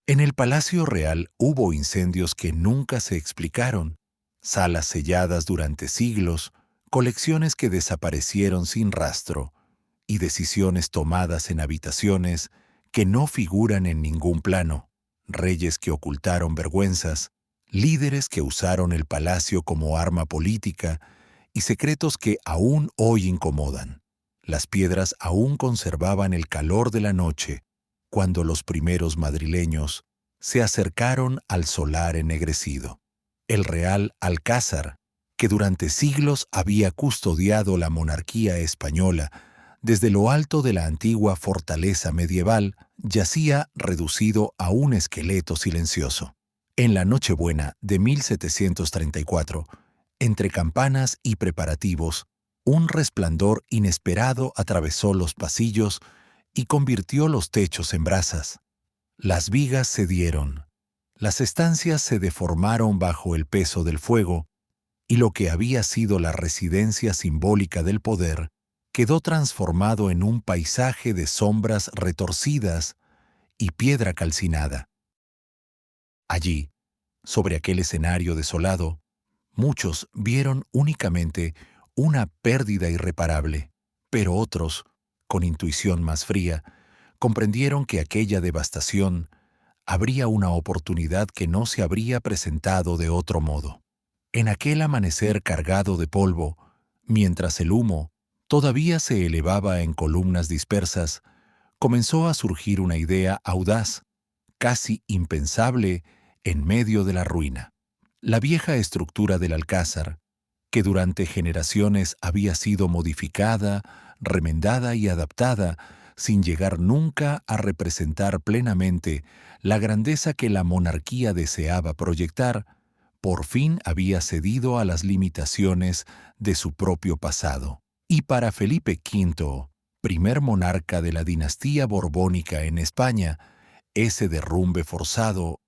En el Palacio Real hubo incendios que nunca se explicaron, salas selladas durante siglos, colecciones que desaparecieron sin rastro y decisiones tomadas en habitaciones que no figuran en ningún plano, reyes que ocultaron vergüenzas, líderes que usaron el palacio como arma política y secretos que aún hoy incomodan. Las piedras aún conservaban el calor de la noche cuando los primeros madrileños se acercaron al solar ennegrecido. El Real Alcázar, que durante siglos había custodiado la monarquía española, desde lo alto de la antigua fortaleza medieval, yacía reducido a un esqueleto silencioso. En la Nochebuena de 1734, entre campanas y preparativos, un resplandor inesperado atravesó los pasillos y convirtió los techos en brasas. Las vigas cedieron, las estancias se deformaron bajo el peso del fuego, y lo que había sido la residencia simbólica del poder quedó transformado en un paisaje de sombras retorcidas y piedra calcinada. Allí, sobre aquel escenario desolado, muchos vieron únicamente una pérdida irreparable, pero otros, con intuición más fría, comprendieron que aquella devastación habría una oportunidad que no se habría presentado de otro modo. En aquel amanecer cargado de polvo, mientras el humo todavía se elevaba en columnas dispersas, comenzó a surgir una idea audaz, casi impensable, en medio de la ruina. La vieja estructura del Alcázar, que durante generaciones había sido modificada, remendada y adaptada, sin llegar nunca a representar plenamente la grandeza que la monarquía deseaba proyectar, por fin había cedido a las limitaciones de su propio pasado. Y para Felipe V, primer monarca de la dinastía borbónica en España, ese derrumbe forzado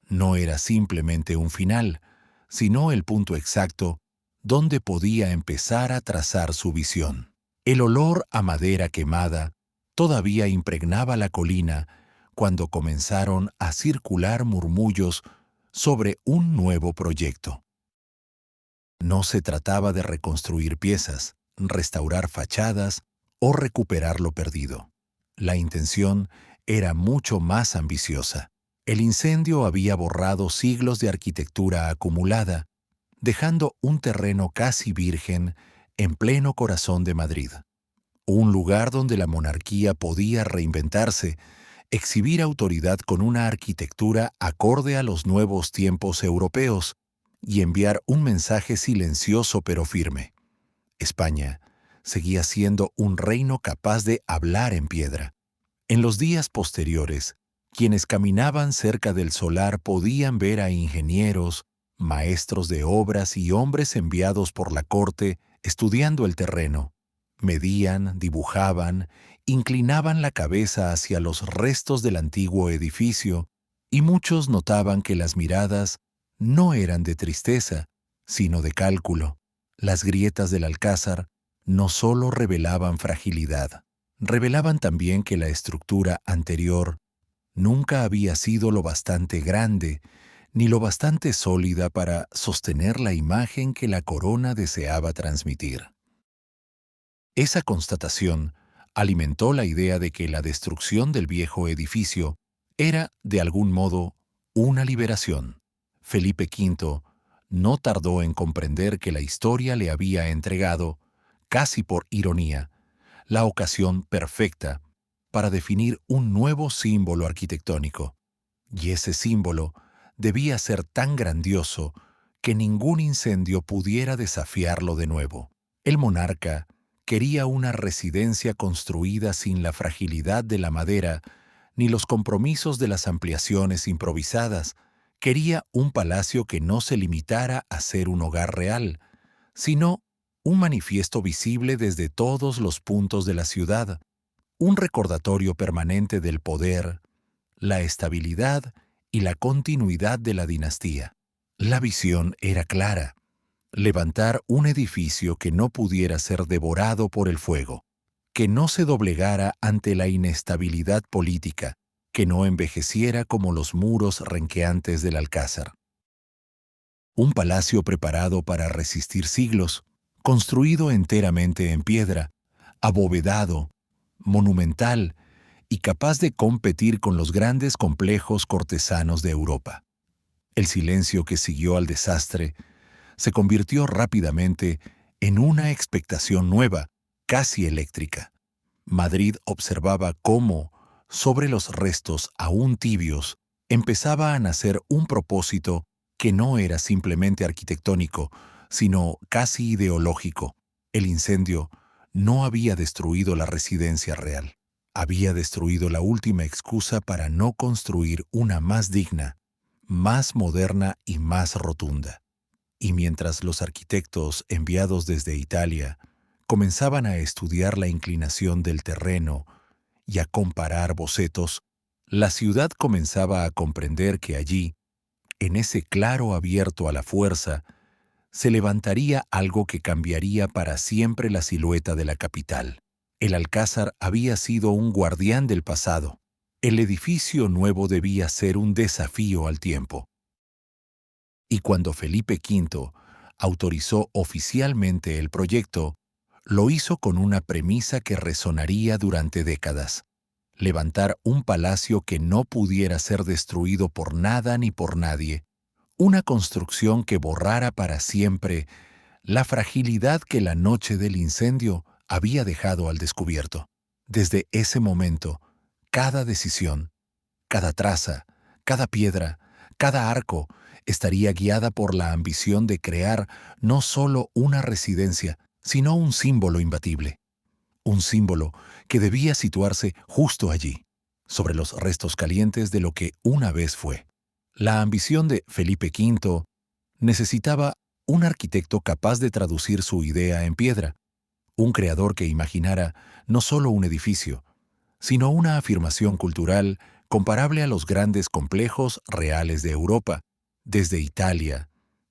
no era simplemente un final, sino el punto exacto donde podía empezar a trazar su visión. El olor a madera quemada todavía impregnaba la colina cuando comenzaron a circular murmullos sobre un nuevo proyecto. No se trataba de reconstruir piezas, restaurar fachadas o recuperar lo perdido. La intención era mucho más ambiciosa. El incendio había borrado siglos de arquitectura acumulada, dejando un terreno casi virgen en pleno corazón de Madrid. Un lugar donde la monarquía podía reinventarse, exhibir autoridad con una arquitectura acorde a los nuevos tiempos europeos y enviar un mensaje silencioso pero firme. España seguía siendo un reino capaz de hablar en piedra. En los días posteriores, quienes caminaban cerca del solar podían ver a ingenieros, maestros de obras y hombres enviados por la corte estudiando el terreno. Medían, dibujaban, inclinaban la cabeza hacia los restos del antiguo edificio, y muchos notaban que las miradas no eran de tristeza, sino de cálculo. Las grietas del Alcázar no solo revelaban fragilidad, revelaban también que la estructura anterior nunca había sido lo bastante grande ni lo bastante sólida para sostener la imagen que la corona deseaba transmitir. Esa constatación alimentó la idea de que la destrucción del viejo edificio era, de algún modo, una liberación. Felipe V no tardó en comprender que la historia le había entregado, casi por ironía, la ocasión perfecta para definir un nuevo símbolo arquitectónico. Y ese símbolo debía ser tan grandioso que ningún incendio pudiera desafiarlo de nuevo. El monarca quería una residencia construida sin la fragilidad de la madera ni los compromisos de las ampliaciones improvisadas. Quería un palacio que no se limitara a ser un hogar real, sino un manifiesto visible desde todos los puntos de la ciudad, un recordatorio permanente del poder, la estabilidad y la continuidad de la dinastía. La visión era clara: levantar un edificio que no pudiera ser devorado por el fuego, que no se doblegara ante la inestabilidad política que no envejeciera como los muros renqueantes del Alcázar. Un palacio preparado para resistir siglos, construido enteramente en piedra, abovedado, monumental y capaz de competir con los grandes complejos cortesanos de Europa. El silencio que siguió al desastre se convirtió rápidamente en una expectación nueva, casi eléctrica. Madrid observaba cómo, sobre los restos aún tibios, empezaba a nacer un propósito que no era simplemente arquitectónico, sino casi ideológico. El incendio no había destruido la residencia real. Había destruido la última excusa para no construir una más digna, más moderna y más rotunda. Y mientras los arquitectos enviados desde Italia comenzaban a estudiar la inclinación del terreno y a comparar bocetos, la ciudad comenzaba a comprender que allí, en ese claro abierto a la fuerza, se levantaría algo que cambiaría para siempre la silueta de la capital. El Alcázar había sido un guardián del pasado. El edificio nuevo debía ser un desafío al tiempo. Y cuando Felipe V autorizó oficialmente el proyecto, lo hizo con una premisa que resonaría durante décadas: levantar un palacio que no pudiera ser destruido por nada ni por nadie, una construcción que borrara para siempre la fragilidad que la noche del incendio había dejado al descubierto. Desde ese momento, cada decisión, cada traza, cada piedra, cada arco estaría guiada por la ambición de crear no solo una residencia, sino un símbolo imbatible. Un símbolo que debía situarse justo allí, sobre los restos calientes de lo que una vez fue. La ambición de Felipe V necesitaba un arquitecto capaz de traducir su idea en piedra, un creador que imaginara no solo un edificio, sino una afirmación cultural comparable a los grandes complejos reales de Europa. Desde Italia,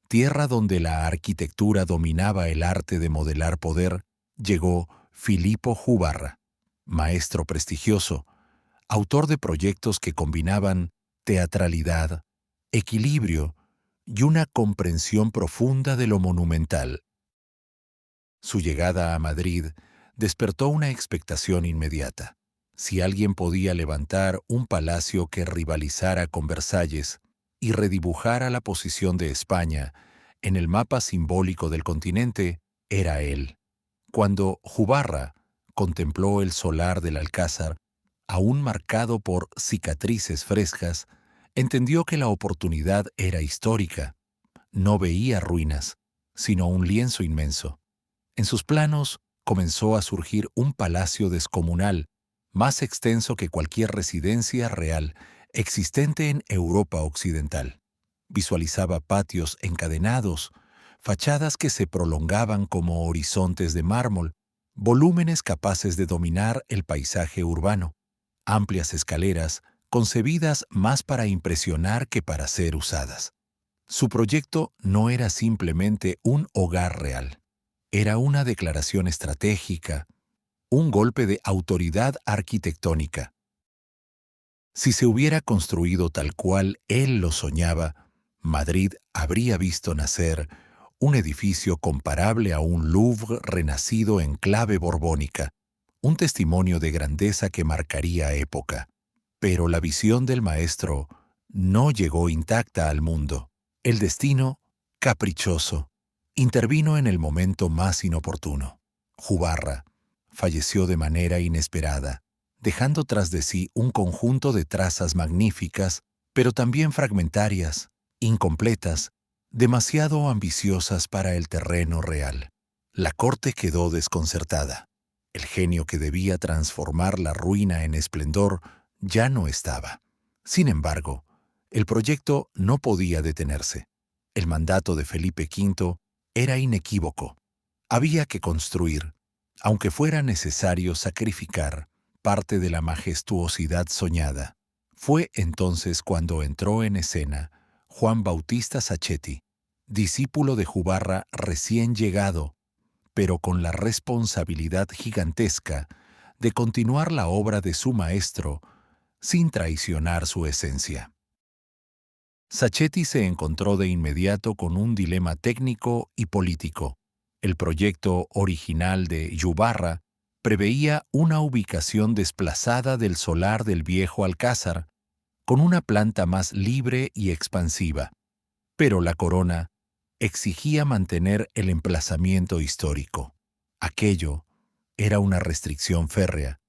tierra donde la arquitectura dominaba el arte de modelar poder, llegó Filippo Juvarra, maestro prestigioso, autor de proyectos que combinaban teatralidad, equilibrio y una comprensión profunda de lo monumental. Su llegada a Madrid despertó una expectación inmediata. Si alguien podía levantar un palacio que rivalizara con Versalles y redibujara la posición de España en el mapa simbólico del continente, era él. Cuando Juvarra contempló el solar del Alcázar, aún marcado por cicatrices frescas, entendió que la oportunidad era histórica. No veía ruinas, sino un lienzo inmenso. En sus planos comenzó a surgir un palacio descomunal, más extenso que cualquier residencia real existente en Europa occidental. Visualizaba patios encadenados, fachadas que se prolongaban como horizontes de mármol, volúmenes capaces de dominar el paisaje urbano, amplias escaleras concebidas más para impresionar que para ser usadas. Su proyecto no era simplemente un hogar real. Era una declaración estratégica, un golpe de autoridad arquitectónica. Si se hubiera construido tal cual él lo soñaba, Madrid habría visto nacer un edificio comparable a un Louvre renacido en clave borbónica, un testimonio de grandeza que marcaría época. Pero la visión del maestro no llegó intacta al mundo. El destino, caprichoso, intervino en el momento más inoportuno. Juvarra falleció de manera inesperada, dejando tras de sí un conjunto de trazas magníficas, pero también fragmentarias, incompletas, demasiado ambiciosas para el terreno real. La corte quedó desconcertada. El genio que debía transformar la ruina en esplendor ya no estaba. Sin embargo, el proyecto no podía detenerse. El mandato de Felipe V era inequívoco. Había que construir, aunque fuera necesario sacrificar parte de la majestuosidad soñada. Fue entonces cuando entró en escena Juan Bautista Sacchetti, discípulo de Juvarra recién llegado, pero con la responsabilidad gigantesca de continuar la obra de su maestro sin traicionar su esencia. Sacchetti se encontró de inmediato con un dilema técnico y político. El proyecto original de Yubarra preveía una ubicación desplazada del solar del viejo Alcázar, con una planta más libre y expansiva, pero la corona exigía mantener el emplazamiento histórico. Aquello era una restricción férrea,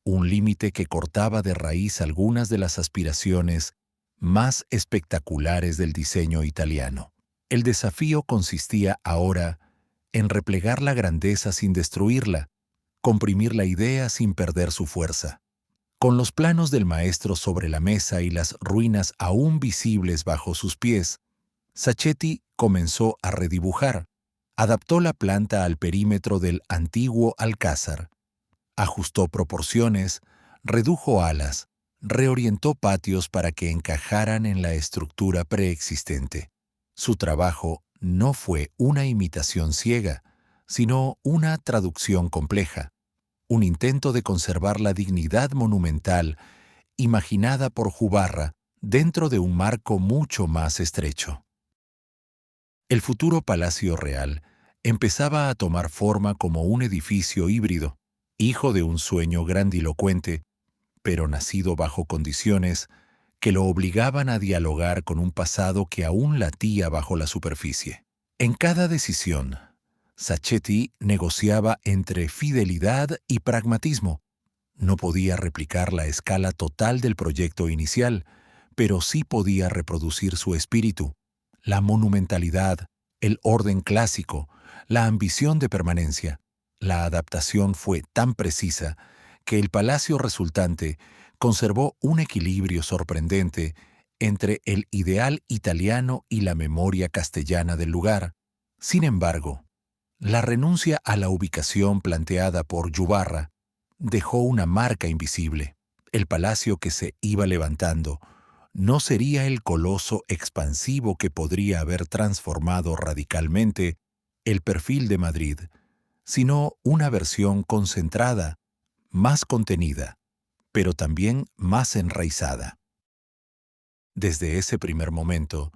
un límite que cortaba de raíz algunas de las aspiraciones más espectaculares del diseño italiano. El desafío consistía ahora en replegar la grandeza sin destruirla, comprimir la idea sin perder su fuerza. Con los planos del maestro sobre la mesa y las ruinas aún visibles bajo sus pies, Sacchetti comenzó a redibujar. Adaptó la planta al perímetro del antiguo alcázar, ajustó proporciones, redujo alas, reorientó patios para que encajaran en la estructura preexistente. Su trabajo no fue una imitación ciega, sino una traducción compleja, un intento de conservar la dignidad monumental imaginada por Jubarra dentro de un marco mucho más estrecho. El futuro Palacio Real empezaba a tomar forma como un edificio híbrido, hijo de un sueño grandilocuente, pero nacido bajo condiciones que lo obligaban a dialogar con un pasado que aún latía bajo la superficie. En cada decisión, Sacchetti negociaba entre fidelidad y pragmatismo. No podía replicar la escala total del proyecto inicial, pero sí podía reproducir su espíritu, la monumentalidad, el orden clásico, la ambición de permanencia. La adaptación fue tan precisa que el palacio resultante conservó un equilibrio sorprendente entre el ideal italiano y la memoria castellana del lugar. Sin embargo, la renuncia a la ubicación planteada por Yubarra dejó una marca invisible. El palacio que se iba levantando no sería el coloso expansivo que podría haber transformado radicalmente el perfil de Madrid, sino una versión concentrada, más contenida, pero también más enraizada. Desde ese primer momento,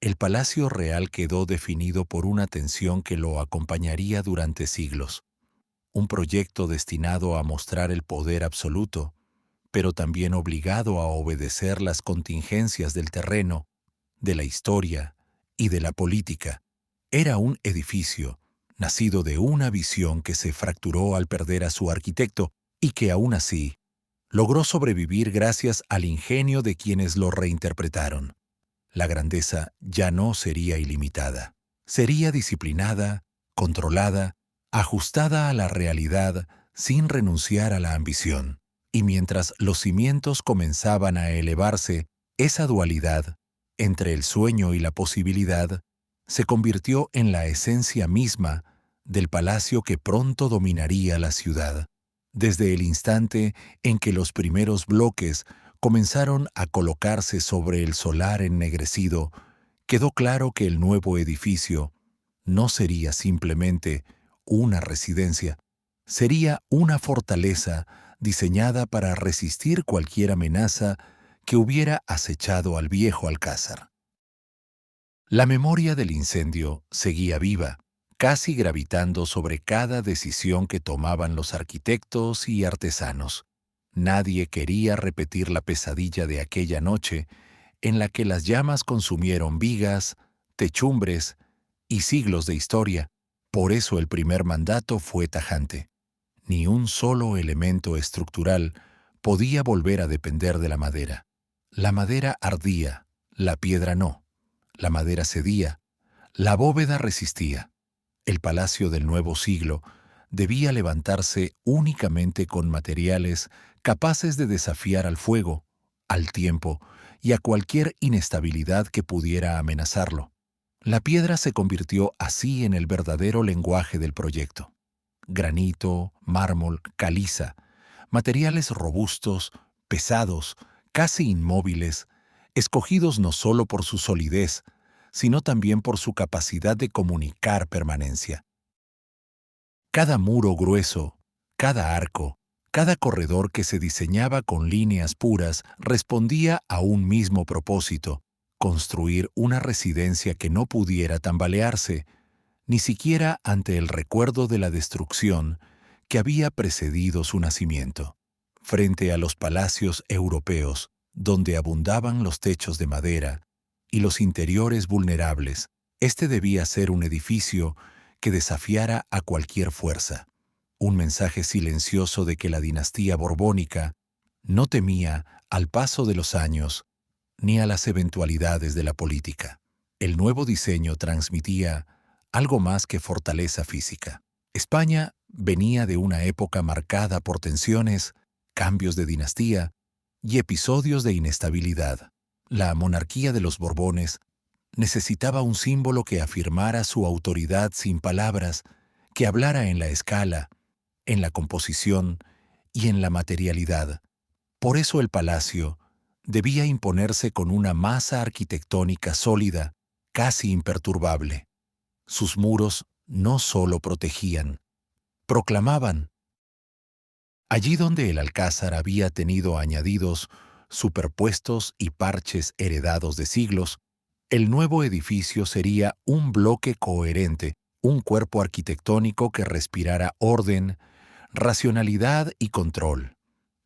el Palacio Real quedó definido por una tensión que lo acompañaría durante siglos, un proyecto destinado a mostrar el poder absoluto, pero también obligado a obedecer las contingencias del terreno, de la historia y de la política. Era un edificio, nacido de una visión que se fracturó al perder a su arquitecto y que aún así logró sobrevivir gracias al ingenio de quienes lo reinterpretaron. La grandeza ya no sería ilimitada. Sería disciplinada, controlada, ajustada a la realidad sin renunciar a la ambición. Y mientras los cimientos comenzaban a elevarse, esa dualidad, entre el sueño y la posibilidad, se convirtió en la esencia misma del palacio que pronto dominaría la ciudad. Desde el instante en que los primeros bloques comenzaron a colocarse sobre el solar ennegrecido, quedó claro que el nuevo edificio no sería simplemente una residencia, sería una fortaleza diseñada para resistir cualquier amenaza que hubiera acechado al viejo alcázar. La memoria del incendio seguía viva, casi gravitando sobre cada decisión que tomaban los arquitectos y artesanos. Nadie quería repetir la pesadilla de aquella noche en la que las llamas consumieron vigas, techumbres y siglos de historia. Por eso el primer mandato fue tajante. Ni un solo elemento estructural podía volver a depender de la madera. La madera ardía, la piedra no. La madera cedía, la bóveda resistía. El palacio del nuevo siglo debía levantarse únicamente con materiales capaces de desafiar al fuego, al tiempo y a cualquier inestabilidad que pudiera amenazarlo. La piedra se convirtió así en el verdadero lenguaje del proyecto. Granito, mármol, caliza, materiales robustos, pesados, casi inmóviles, escogidos no solo por su solidez, sino también por su capacidad de comunicar permanencia. Cada muro grueso, cada arco, Cada corredor que se diseñaba con líneas puras respondía a un mismo propósito: construir una residencia que no pudiera tambalearse, ni siquiera ante el recuerdo de la destrucción que había precedido su nacimiento. Frente a los palacios europeos, donde abundaban los techos de madera y los interiores vulnerables, este debía ser un edificio que desafiara a cualquier fuerza. Un mensaje silencioso de que la dinastía borbónica no temía al paso de los años ni a las eventualidades de la política. El nuevo diseño transmitía algo más que fortaleza física. España venía de una época marcada por tensiones, cambios de dinastía y episodios de inestabilidad. La monarquía de los Borbones necesitaba un símbolo que afirmara su autoridad sin palabras, que hablara en la escala, en la composición y en la materialidad. Por eso el palacio debía imponerse con una masa arquitectónica sólida, casi imperturbable. Sus muros no solo protegían, proclamaban. Allí donde el alcázar había tenido añadidos superpuestos y parches heredados de siglos, el nuevo edificio sería un bloque coherente, un cuerpo arquitectónico que respirara orden, racionalidad y control.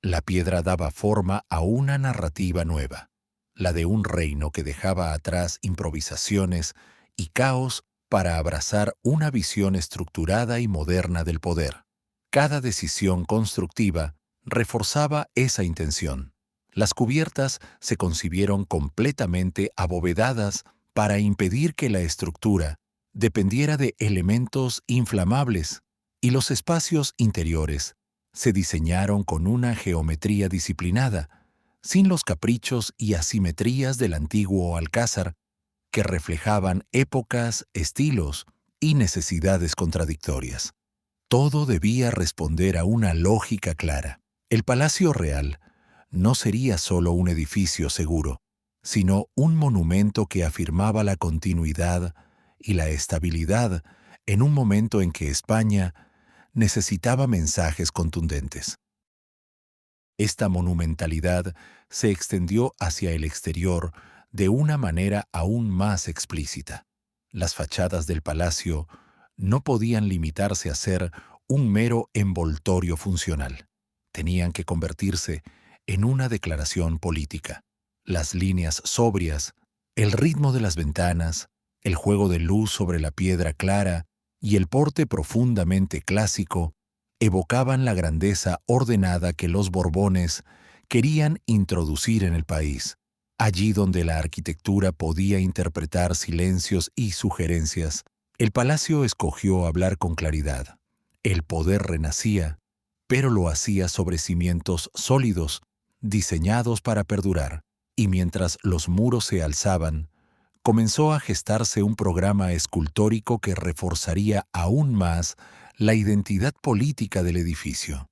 La piedra daba forma a una narrativa nueva, la de un reino que dejaba atrás improvisaciones y caos para abrazar una visión estructurada y moderna del poder. Cada decisión constructiva reforzaba esa intención. Las cubiertas se concibieron completamente abovedadas para impedir que la estructura dependiera de elementos inflamables, y los espacios interiores se diseñaron con una geometría disciplinada, sin los caprichos y asimetrías del antiguo alcázar, que reflejaban épocas, estilos y necesidades contradictorias. Todo debía responder a una lógica clara. El Palacio Real no sería solo un edificio seguro, sino un monumento que afirmaba la continuidad y la estabilidad en un momento en que España necesitaba mensajes contundentes. Esta monumentalidad se extendió hacia el exterior de una manera aún más explícita. Las fachadas del palacio no podían limitarse a ser un mero envoltorio funcional. Tenían que convertirse en una declaración política. Las líneas sobrias, el ritmo de las ventanas, el juego de luz sobre la piedra clara y el porte profundamente clásico evocaban la grandeza ordenada que los Borbones querían introducir en el país. Allí donde la arquitectura podía interpretar silencios y sugerencias, el palacio escogió hablar con claridad. El poder renacía, pero lo hacía sobre cimientos sólidos, diseñados para perdurar. Y mientras los muros se alzaban, comenzó a gestarse un programa escultórico que reforzaría aún más la identidad política del edificio.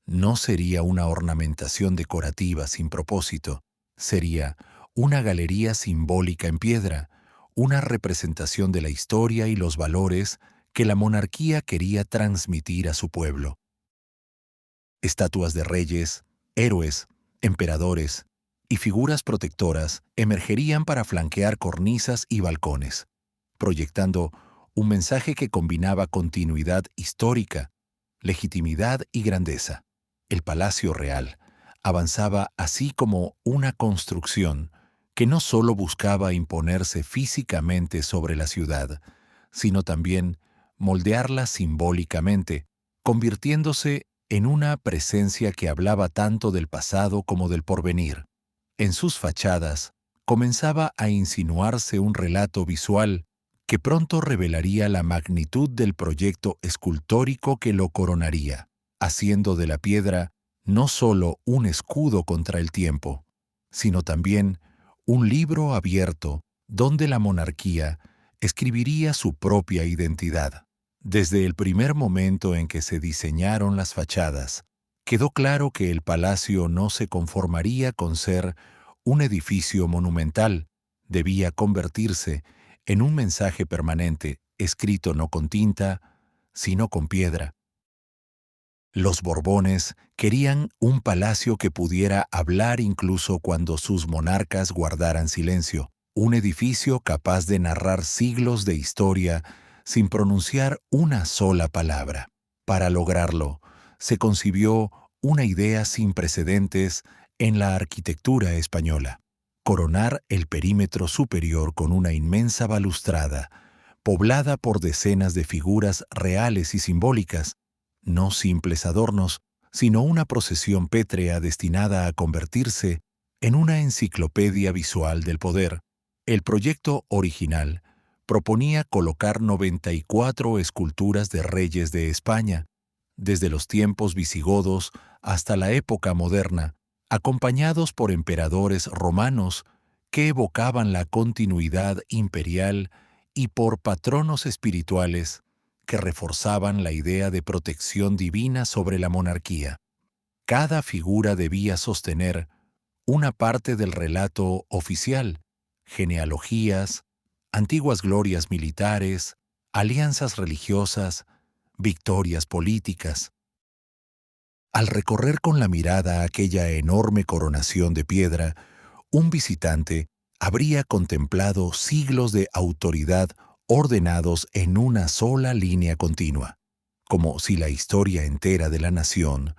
No sería una ornamentación decorativa sin propósito, sería una galería simbólica en piedra, una representación de la historia y los valores que la monarquía quería transmitir a su pueblo. Estatuas de reyes, héroes, emperadores y figuras protectoras emergerían para flanquear cornisas y balcones, proyectando un mensaje que combinaba continuidad histórica, legitimidad y grandeza. El Palacio Real avanzaba así como una construcción que no solo buscaba imponerse físicamente sobre la ciudad, sino también moldearla simbólicamente, convirtiéndose en una presencia que hablaba tanto del pasado como del porvenir. En sus fachadas comenzaba a insinuarse un relato visual que pronto revelaría la magnitud del proyecto escultórico que lo coronaría, haciendo de la piedra no solo un escudo contra el tiempo, sino también un libro abierto donde la monarquía escribiría su propia identidad. Desde el primer momento en que se diseñaron las fachadas, quedó claro que el palacio no se conformaría con ser un edificio monumental, debía convertirse en un mensaje permanente, escrito no con tinta, sino con piedra. Los Borbones querían un palacio que pudiera hablar incluso cuando sus monarcas guardaran silencio, un edificio capaz de narrar siglos de historia sin pronunciar una sola palabra. Para lograrlo, se concibió una idea sin precedentes en la arquitectura española: coronar el perímetro superior con una inmensa balustrada, poblada por decenas de figuras reales y simbólicas, no simples adornos, sino una procesión pétrea destinada a convertirse en una enciclopedia visual del poder. El proyecto original proponía colocar 94 esculturas de reyes de España, desde los tiempos visigodos hasta la época moderna, acompañados por emperadores romanos que evocaban la continuidad imperial y por patronos espirituales que reforzaban la idea de protección divina sobre la monarquía. Cada figura debía sostener una parte del relato oficial: genealogías, antiguas glorias militares, alianzas religiosas, victorias políticas. Al recorrer con la mirada aquella enorme coronación de piedra, un visitante habría contemplado siglos de autoridad ordenados en una sola línea continua, como si la historia entera de la nación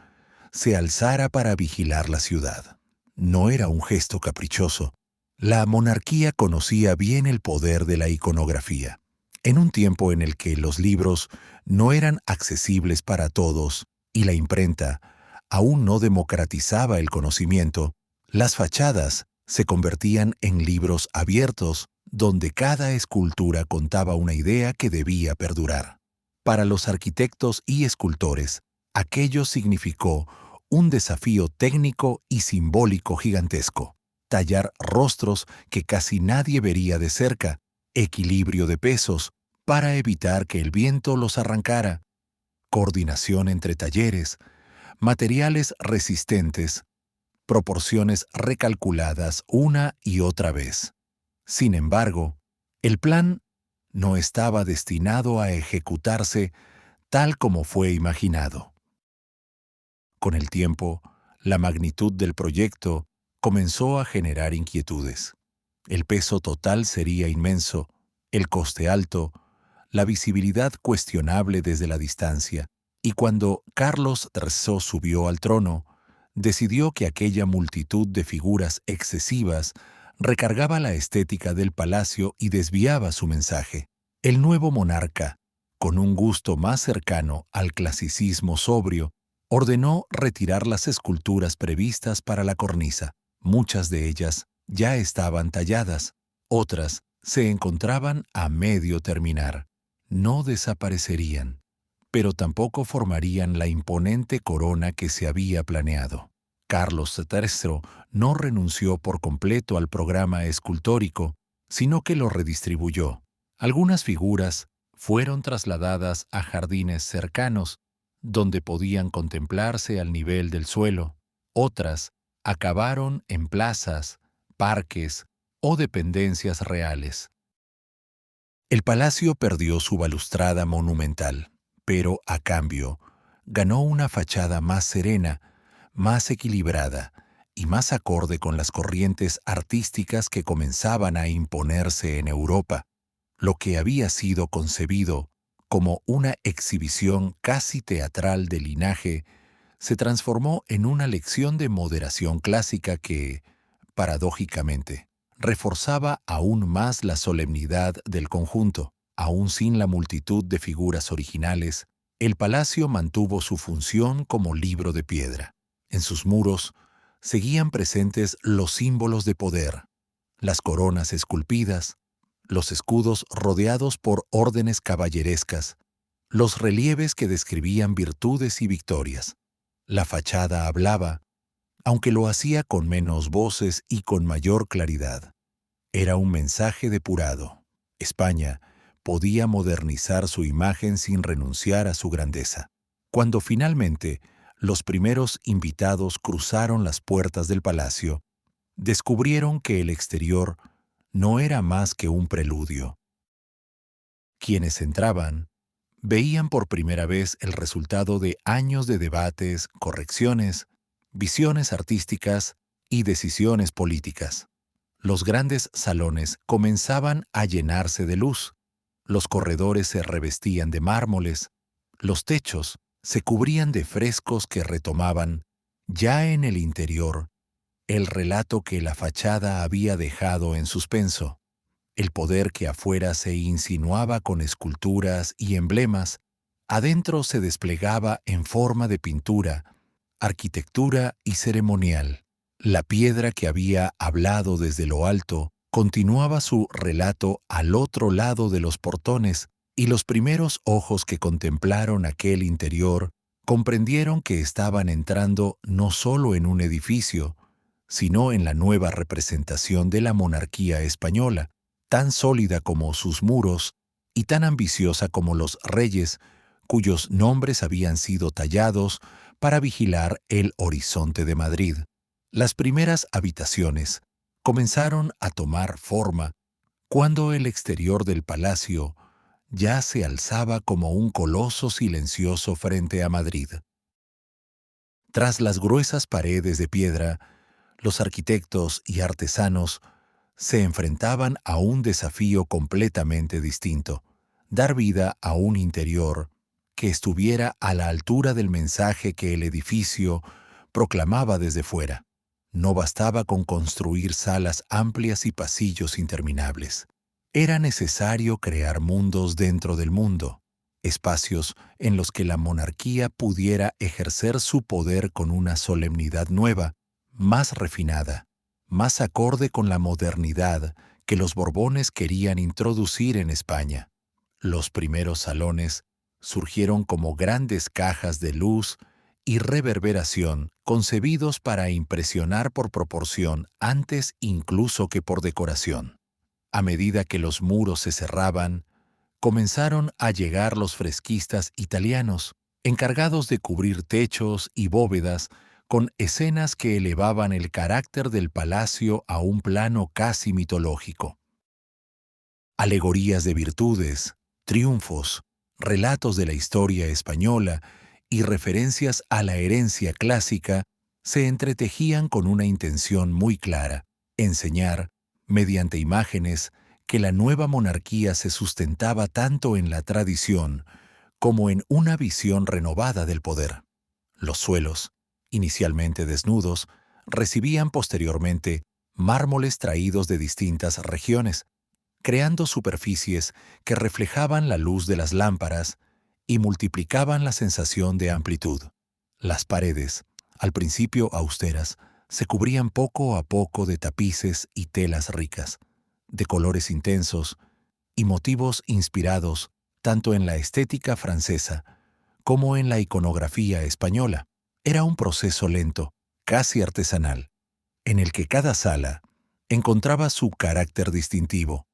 se alzara para vigilar la ciudad. No era un gesto caprichoso. La monarquía conocía bien el poder de la iconografía. En un tiempo en el que los libros no eran accesibles para todos y la imprenta aún no democratizaba el conocimiento, las fachadas se convertían en libros abiertos donde cada escultura contaba una idea que debía perdurar. Para los arquitectos y escultores, aquello significó un desafío técnico y simbólico gigantesco: tallar rostros que casi nadie vería de cerca, equilibrio de pesos para evitar que el viento los arrancara, coordinación entre talleres, materiales resistentes, proporciones recalculadas una y otra vez. Sin embargo, el plan no estaba destinado a ejecutarse tal como fue imaginado. Con el tiempo, la magnitud del proyecto comenzó a generar inquietudes. El peso total sería inmenso, el coste alto, la visibilidad cuestionable desde la distancia, y cuando Carlos III subió al trono, decidió que aquella multitud de figuras excesivas recargaba la estética del palacio y desviaba su mensaje. El nuevo monarca, con un gusto más cercano al clasicismo sobrio, ordenó retirar las esculturas previstas para la cornisa. Muchas de ellas ya estaban talladas, otras se encontraban a medio terminar. No desaparecerían, pero tampoco formarían la imponente corona que se había planeado. Carlos III no renunció por completo al programa escultórico, sino que lo redistribuyó. Algunas figuras fueron trasladadas a jardines cercanos, donde podían contemplarse al nivel del suelo. Otras acabaron en plazas, parques o dependencias reales. El palacio perdió su balustrada monumental, pero a cambio ganó una fachada más serena, más equilibrada y más acorde con las corrientes artísticas que comenzaban a imponerse en Europa. Lo que había sido concebido como una exhibición casi teatral de linaje se transformó en una lección de moderación clásica que, paradójicamente, reforzaba aún más la solemnidad del conjunto. Aún sin la multitud de figuras originales, el palacio mantuvo su función como libro de piedra. En sus muros seguían presentes los símbolos de poder: las coronas esculpidas, los escudos rodeados por órdenes caballerescas, los relieves que describían virtudes y victorias. La fachada hablaba, aunque lo hacía con menos voces y con mayor claridad. Era un mensaje depurado. España podía modernizar su imagen sin renunciar a su grandeza. Cuando finalmente los primeros invitados cruzaron las puertas del palacio, descubrieron que el exterior no era más que un preludio. Quienes entraban veían por primera vez el resultado de años de debates, correcciones, visiones artísticas y decisiones políticas. Los grandes salones comenzaban a llenarse de luz, los corredores se revestían de mármoles, los techos se cubrían de frescos que retomaban, ya en el interior, el relato que la fachada había dejado en suspenso. El poder que afuera se insinuaba con esculturas y emblemas, adentro se desplegaba en forma de pintura, arquitectura y ceremonial. La piedra que había hablado desde lo alto continuaba su relato al otro lado de los portones, y los primeros ojos que contemplaron aquel interior comprendieron que estaban entrando no solo en un edificio, sino en la nueva representación de la monarquía española, tan sólida como sus muros y tan ambiciosa como los reyes, cuyos nombres habían sido tallados para vigilar el horizonte de Madrid. Las primeras habitaciones comenzaron a tomar forma cuando el exterior del palacio ya se alzaba como un coloso silencioso frente a Madrid. Tras las gruesas paredes de piedra, los arquitectos y artesanos se enfrentaban a un desafío completamente distinto: dar vida a un interior que estuviera a la altura del mensaje que el edificio proclamaba desde fuera. No bastaba con construir salas amplias y pasillos interminables. Era necesario crear mundos dentro del mundo, espacios en los que la monarquía pudiera ejercer su poder con una solemnidad nueva, más refinada, más acorde con la modernidad que los Borbones querían introducir en España. Los primeros salones surgieron como grandes cajas de luz y reverberación concebidos para impresionar por proporción antes incluso que por decoración. A medida que los muros se cerraban, comenzaron a llegar los fresquistas italianos, encargados de cubrir techos y bóvedas con escenas que elevaban el carácter del palacio a un plano casi mitológico. Alegorías de virtudes, triunfos, relatos de la historia española y referencias a la herencia clásica se entretejían con una intención muy clara: enseñar, mediante imágenes, que la nueva monarquía se sustentaba tanto en la tradición como en una visión renovada del poder. Los suelos, inicialmente desnudos, recibían posteriormente mármoles traídos de distintas regiones, creando superficies que reflejaban la luz de las lámparas y multiplicaban la sensación de amplitud. Las paredes, al principio austeras, se cubrían poco a poco de tapices y telas ricas, de colores intensos y motivos inspirados tanto en la estética francesa como en la iconografía española. Era un proceso lento, casi artesanal, en el que cada sala encontraba su carácter distintivo.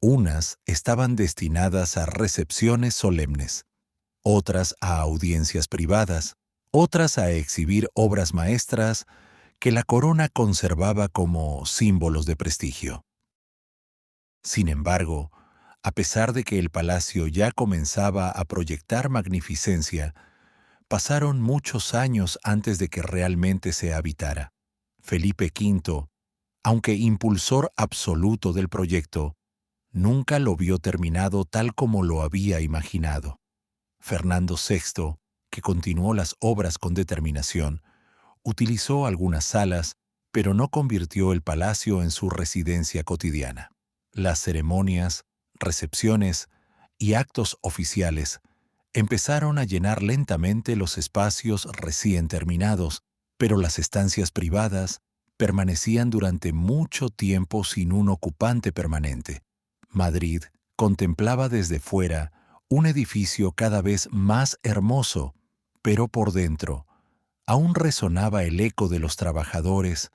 Unas estaban destinadas a recepciones solemnes, otras a audiencias privadas, otras a exhibir obras maestras que la corona conservaba como símbolos de prestigio. Sin embargo, a pesar de que el palacio ya comenzaba a proyectar magnificencia, pasaron muchos años antes de que realmente se habitara. Felipe V, aunque impulsor absoluto del proyecto, nunca lo vio terminado tal como lo había imaginado. Fernando VI, que continuó las obras con determinación, utilizó algunas salas, pero no convirtió el palacio en su residencia cotidiana. Las ceremonias, recepciones y actos oficiales empezaron a llenar lentamente los espacios recién terminados, pero las estancias privadas permanecían durante mucho tiempo sin un ocupante permanente. Madrid contemplaba desde fuera un edificio cada vez más hermoso, pero por dentro aún resonaba el eco de los trabajadores,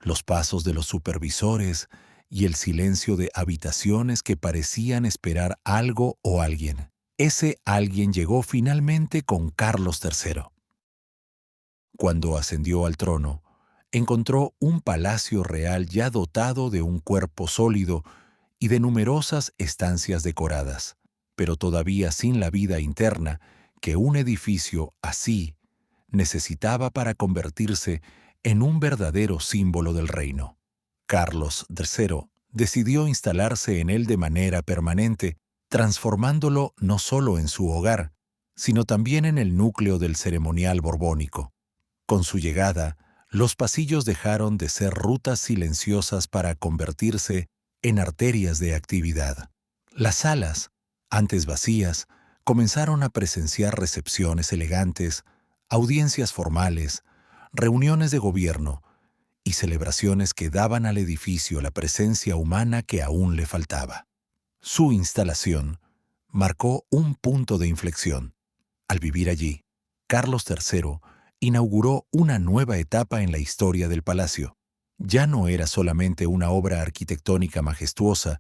los pasos de los supervisores y el silencio de habitaciones que parecían esperar algo o alguien. Ese alguien llegó finalmente con Carlos III. Cuando ascendió al trono, encontró un palacio real ya dotado de un cuerpo sólido y de numerosas estancias decoradas. pero todavía sin la vida interna que un edificio así necesitaba para convertirse en un verdadero símbolo del reino. Carlos III decidió instalarse en él de manera permanente, transformándolo no solo en su hogar, sino también en el núcleo del ceremonial borbónico. Con su llegada, los pasillos dejaron de ser rutas silenciosas para convertirse en arterias de actividad. Las salas, antes vacías, comenzaron a presenciar recepciones elegantes, audiencias formales, reuniones de gobierno y celebraciones que daban al edificio la presencia humana que aún le faltaba. Su instalación marcó un punto de inflexión. Al vivir allí, Carlos III inauguró una nueva etapa en la historia del palacio. Ya no era solamente una obra arquitectónica majestuosa,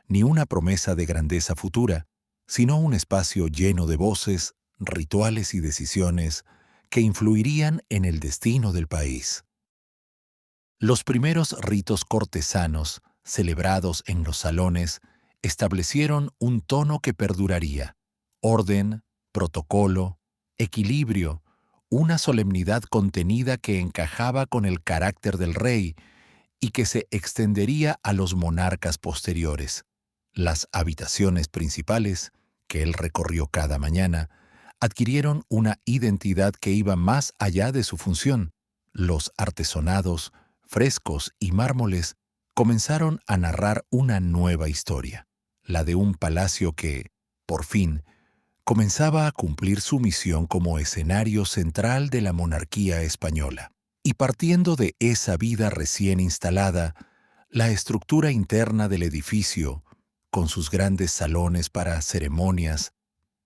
ni una promesa de grandeza futura, sino un espacio lleno de voces, rituales y decisiones que influirían en el destino del país. Los primeros ritos cortesanos, celebrados en los salones, establecieron un tono que perduraría: orden, protocolo, equilibrio, una solemnidad contenida que encajaba con el carácter del rey y que se extendería a los monarcas posteriores. Las habitaciones principales, que él recorrió cada mañana, adquirieron una identidad que iba más allá de su función. Los artesonados, frescos y mármoles comenzaron a narrar una nueva historia, la de un palacio que, por fin, comenzaba a cumplir su misión como escenario central de la monarquía española. Y partiendo de esa vida recién instalada, la estructura interna del edificio, con sus grandes salones para ceremonias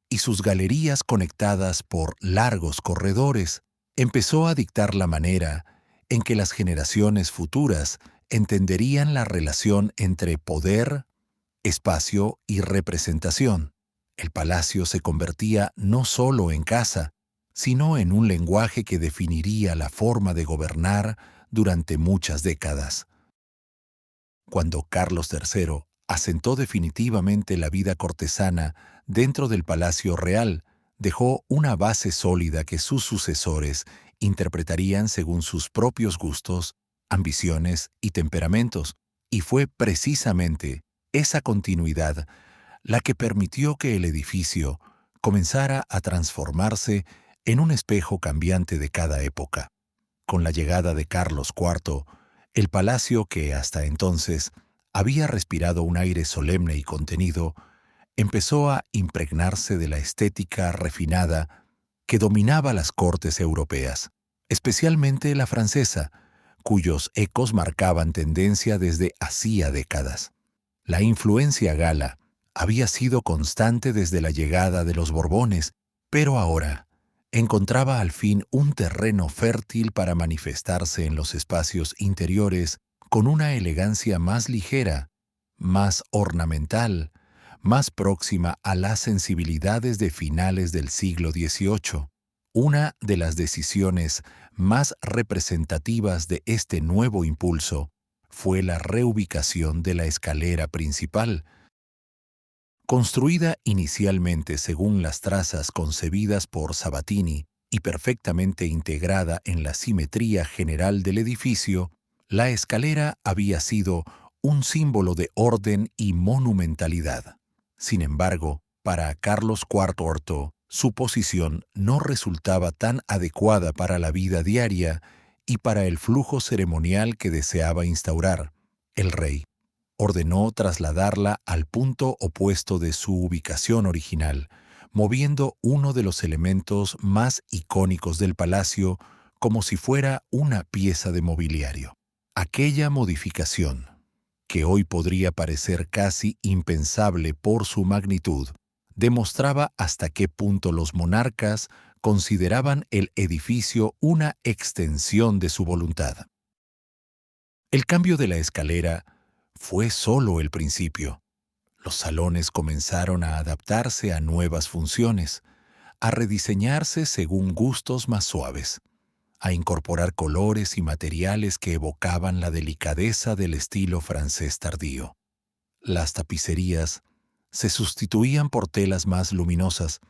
y sus galerías conectadas por largos corredores, empezó a dictar la manera en que las generaciones futuras entenderían la relación entre poder, espacio y representación. El palacio se convertía no solo en casa, sino en un lenguaje que definiría la forma de gobernar durante muchas décadas. Cuando Carlos III asentó definitivamente la vida cortesana dentro del Palacio Real, dejó una base sólida que sus sucesores interpretarían según sus propios gustos, ambiciones y temperamentos, y fue precisamente esa continuidad la que permitió que el edificio comenzara a transformarse en un espejo cambiante de cada época. Con la llegada de Carlos IV, el palacio que hasta entonces había respirado un aire solemne y contenido, empezó a impregnarse de la estética refinada que dominaba las cortes europeas, especialmente la francesa, cuyos ecos marcaban tendencia desde hacía décadas. La influencia gala había sido constante desde la llegada de los Borbones, pero ahora encontraba al fin un terreno fértil para manifestarse en los espacios interiores con una elegancia más ligera, más ornamental, más próxima a las sensibilidades de finales del siglo XVIII. Una de las decisiones más representativas de este nuevo impulso fue la reubicación de la escalera principal. Construida inicialmente según las trazas concebidas por Sabatini y perfectamente integrada en la simetría general del edificio, la escalera había sido un símbolo de orden y monumentalidad. Sin embargo, para Carlos IV, su posición no resultaba tan adecuada para la vida diaria y para el flujo ceremonial que deseaba instaurar. El rey ordenó trasladarla al punto opuesto de su ubicación original, moviendo uno de los elementos más icónicos del palacio como si fuera una pieza de mobiliario. Aquella modificación, que hoy podría parecer casi impensable por su magnitud, demostraba hasta qué punto los monarcas consideraban el edificio una extensión de su voluntad. El cambio de la escalera fue solo el principio. Los salones comenzaron a adaptarse a nuevas funciones, a rediseñarse según gustos más suaves, a incorporar colores y materiales que evocaban la delicadeza del estilo francés tardío. Las tapicerías se sustituían por telas más luminosas,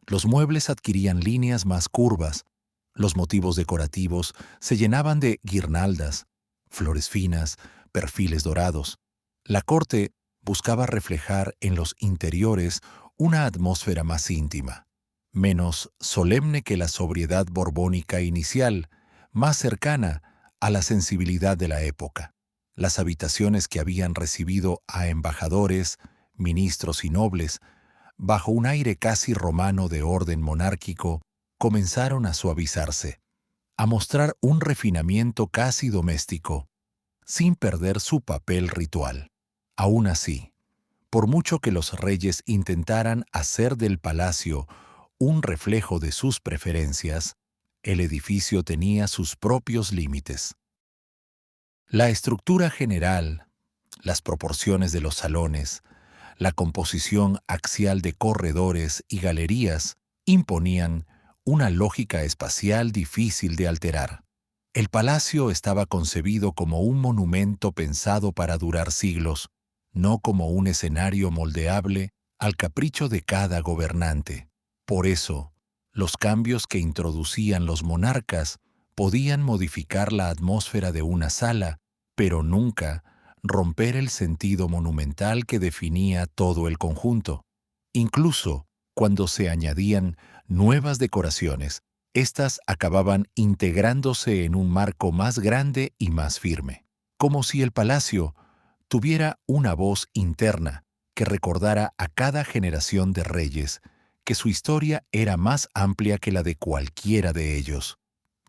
los muebles adquirían líneas más curvas, los motivos decorativos se llenaban de guirnaldas, flores finas, perfiles dorados. La corte buscaba reflejar en los interiores una atmósfera más íntima, menos solemne que la sobriedad borbónica inicial, más cercana a la sensibilidad de la época. Las habitaciones que habían recibido a embajadores, ministros y nobles, bajo un aire casi romano de orden monárquico, comenzaron a suavizarse, a mostrar un refinamiento casi doméstico, sin perder su papel ritual. Aún así, por mucho que los reyes intentaran hacer del palacio un reflejo de sus preferencias, el edificio tenía sus propios límites. La estructura general, las proporciones de los salones, la composición axial de corredores y galerías imponían una lógica espacial difícil de alterar. El palacio estaba concebido como un monumento pensado para durar siglos, no como un escenario moldeable al capricho de cada gobernante. Por eso, los cambios que introducían los monarcas podían modificar la atmósfera de una sala, pero nunca romper el sentido monumental que definía todo el conjunto. Incluso cuando se añadían nuevas decoraciones, éstas acababan integrándose en un marco más grande y más firme, como si el palacio tuviera una voz interna que recordara a cada generación de reyes que su historia era más amplia que la de cualquiera de ellos.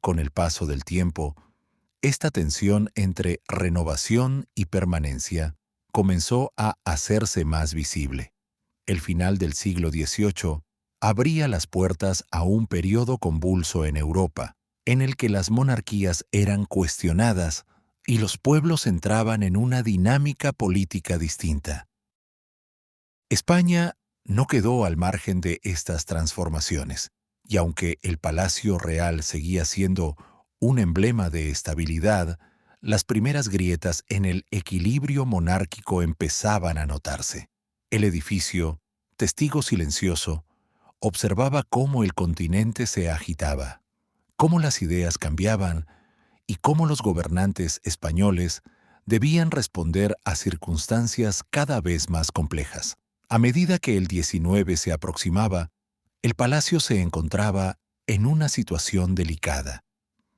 Con el paso del tiempo, esta tensión entre renovación y permanencia comenzó a hacerse más visible. El final del siglo XVIII abría las puertas a un periodo convulso en Europa, en el que las monarquías eran cuestionadas y los pueblos entraban en una dinámica política distinta. España no quedó al margen de estas transformaciones, y aunque el Palacio Real seguía siendo un emblema de estabilidad, las primeras grietas en el equilibrio monárquico empezaban a notarse. El edificio, testigo silencioso, observaba cómo el continente se agitaba, cómo las ideas cambiaban y cómo los gobernantes españoles debían responder a circunstancias cada vez más complejas. A medida que el 19 se aproximaba, el palacio se encontraba en una situación delicada.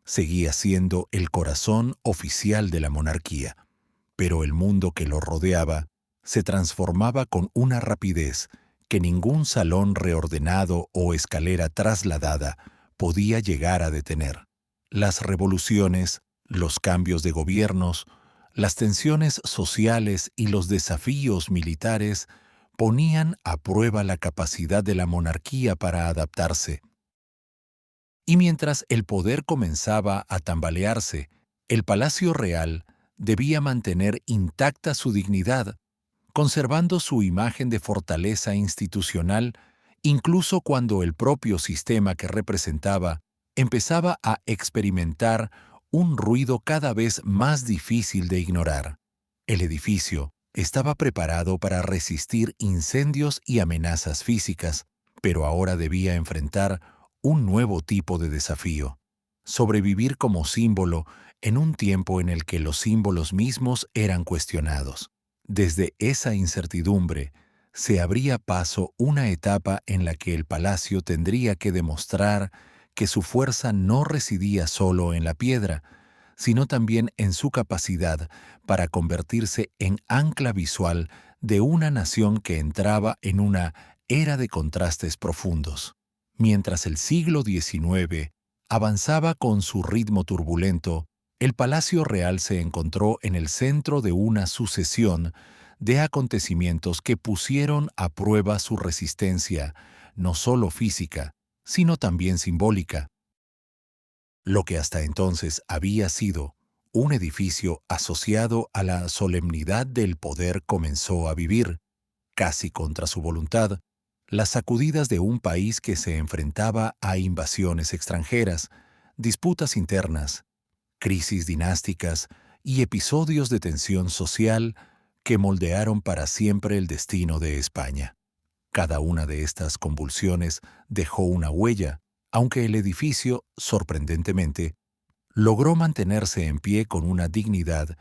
Seguía siendo el corazón oficial de la monarquía, pero el mundo que lo rodeaba se transformaba con una rapidez que ningún salón reordenado o escalera trasladada podía llegar a detener. Las revoluciones, los cambios de gobiernos, las tensiones sociales y los desafíos militares ponían a prueba la capacidad de la monarquía para adaptarse. Y mientras el poder comenzaba a tambalearse, el Palacio Real debía mantener intacta su dignidad, conservando su imagen de fortaleza institucional, incluso cuando el propio sistema que representaba empezaba a experimentar un ruido cada vez más difícil de ignorar. El edificio estaba preparado para resistir incendios y amenazas físicas, pero ahora debía enfrentar un nuevo tipo de desafío: sobrevivir como símbolo en un tiempo en el que los símbolos mismos eran cuestionados. Desde esa incertidumbre se abría paso una etapa en la que el palacio tendría que demostrar que su fuerza no residía solo en la piedra, sino también en su capacidad para convertirse en ancla visual de una nación que entraba en una era de contrastes profundos. Mientras el siglo XIX avanzaba con su ritmo turbulento, el Palacio Real se encontró en el centro de una sucesión de acontecimientos que pusieron a prueba su resistencia, no solo física, sino también simbólica. Lo que hasta entonces había sido un edificio asociado a la solemnidad del poder comenzó a vivir, casi contra su voluntad, las sacudidas de un país que se enfrentaba a invasiones extranjeras, disputas internas, crisis dinásticas y episodios de tensión social que moldearon para siempre el destino de España. Cada una de estas convulsiones dejó una huella, aunque el edificio, sorprendentemente, logró mantenerse en pie con una dignidad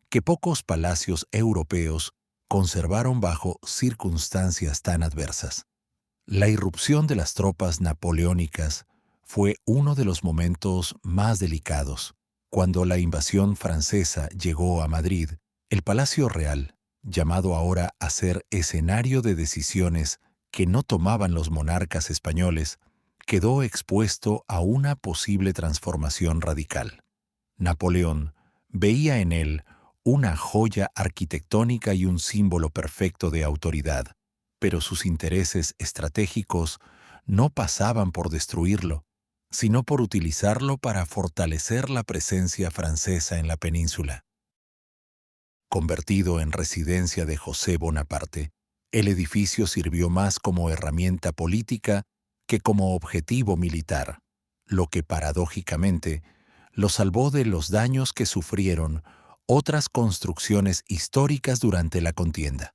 que pocos palacios europeos conservaron bajo circunstancias tan adversas. La irrupción de las tropas napoleónicas fue uno de los momentos más delicados. Cuando la invasión francesa llegó a Madrid, el Palacio Real, llamado ahora a ser escenario de decisiones que no tomaban los monarcas españoles, quedó expuesto a una posible transformación radical. Napoleón veía en él una joya arquitectónica y un símbolo perfecto de autoridad, pero sus intereses estratégicos no pasaban por destruirlo, sino por utilizarlo para fortalecer la presencia francesa en la península. Convertido en residencia de José Bonaparte, el edificio sirvió más como herramienta política que como objetivo militar, lo que paradójicamente lo salvó de los daños que sufrieron otras construcciones históricas durante la contienda.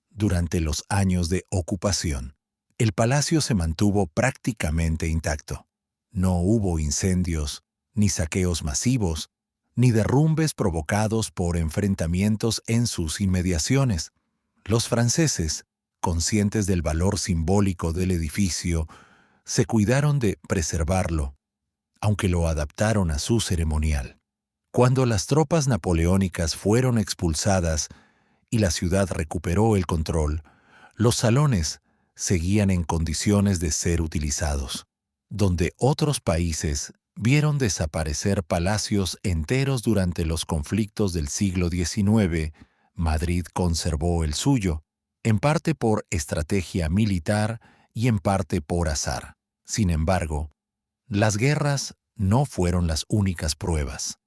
Durante los años de ocupación, el palacio se mantuvo prácticamente intacto. No hubo incendios, ni saqueos masivos, ni derrumbes provocados por enfrentamientos en sus inmediaciones. Los franceses, conscientes del valor simbólico del edificio, se cuidaron de preservarlo, aunque lo adaptaron a su ceremonial. Cuando las tropas napoleónicas fueron expulsadas y la ciudad recuperó el control, los salones seguían en condiciones de ser utilizados. Donde otros países vieron desaparecer palacios enteros durante los conflictos del siglo XIX, Madrid conservó el suyo, en parte por estrategia militar y en parte por azar. Sin embargo, las guerras no fueron las únicas pruebas.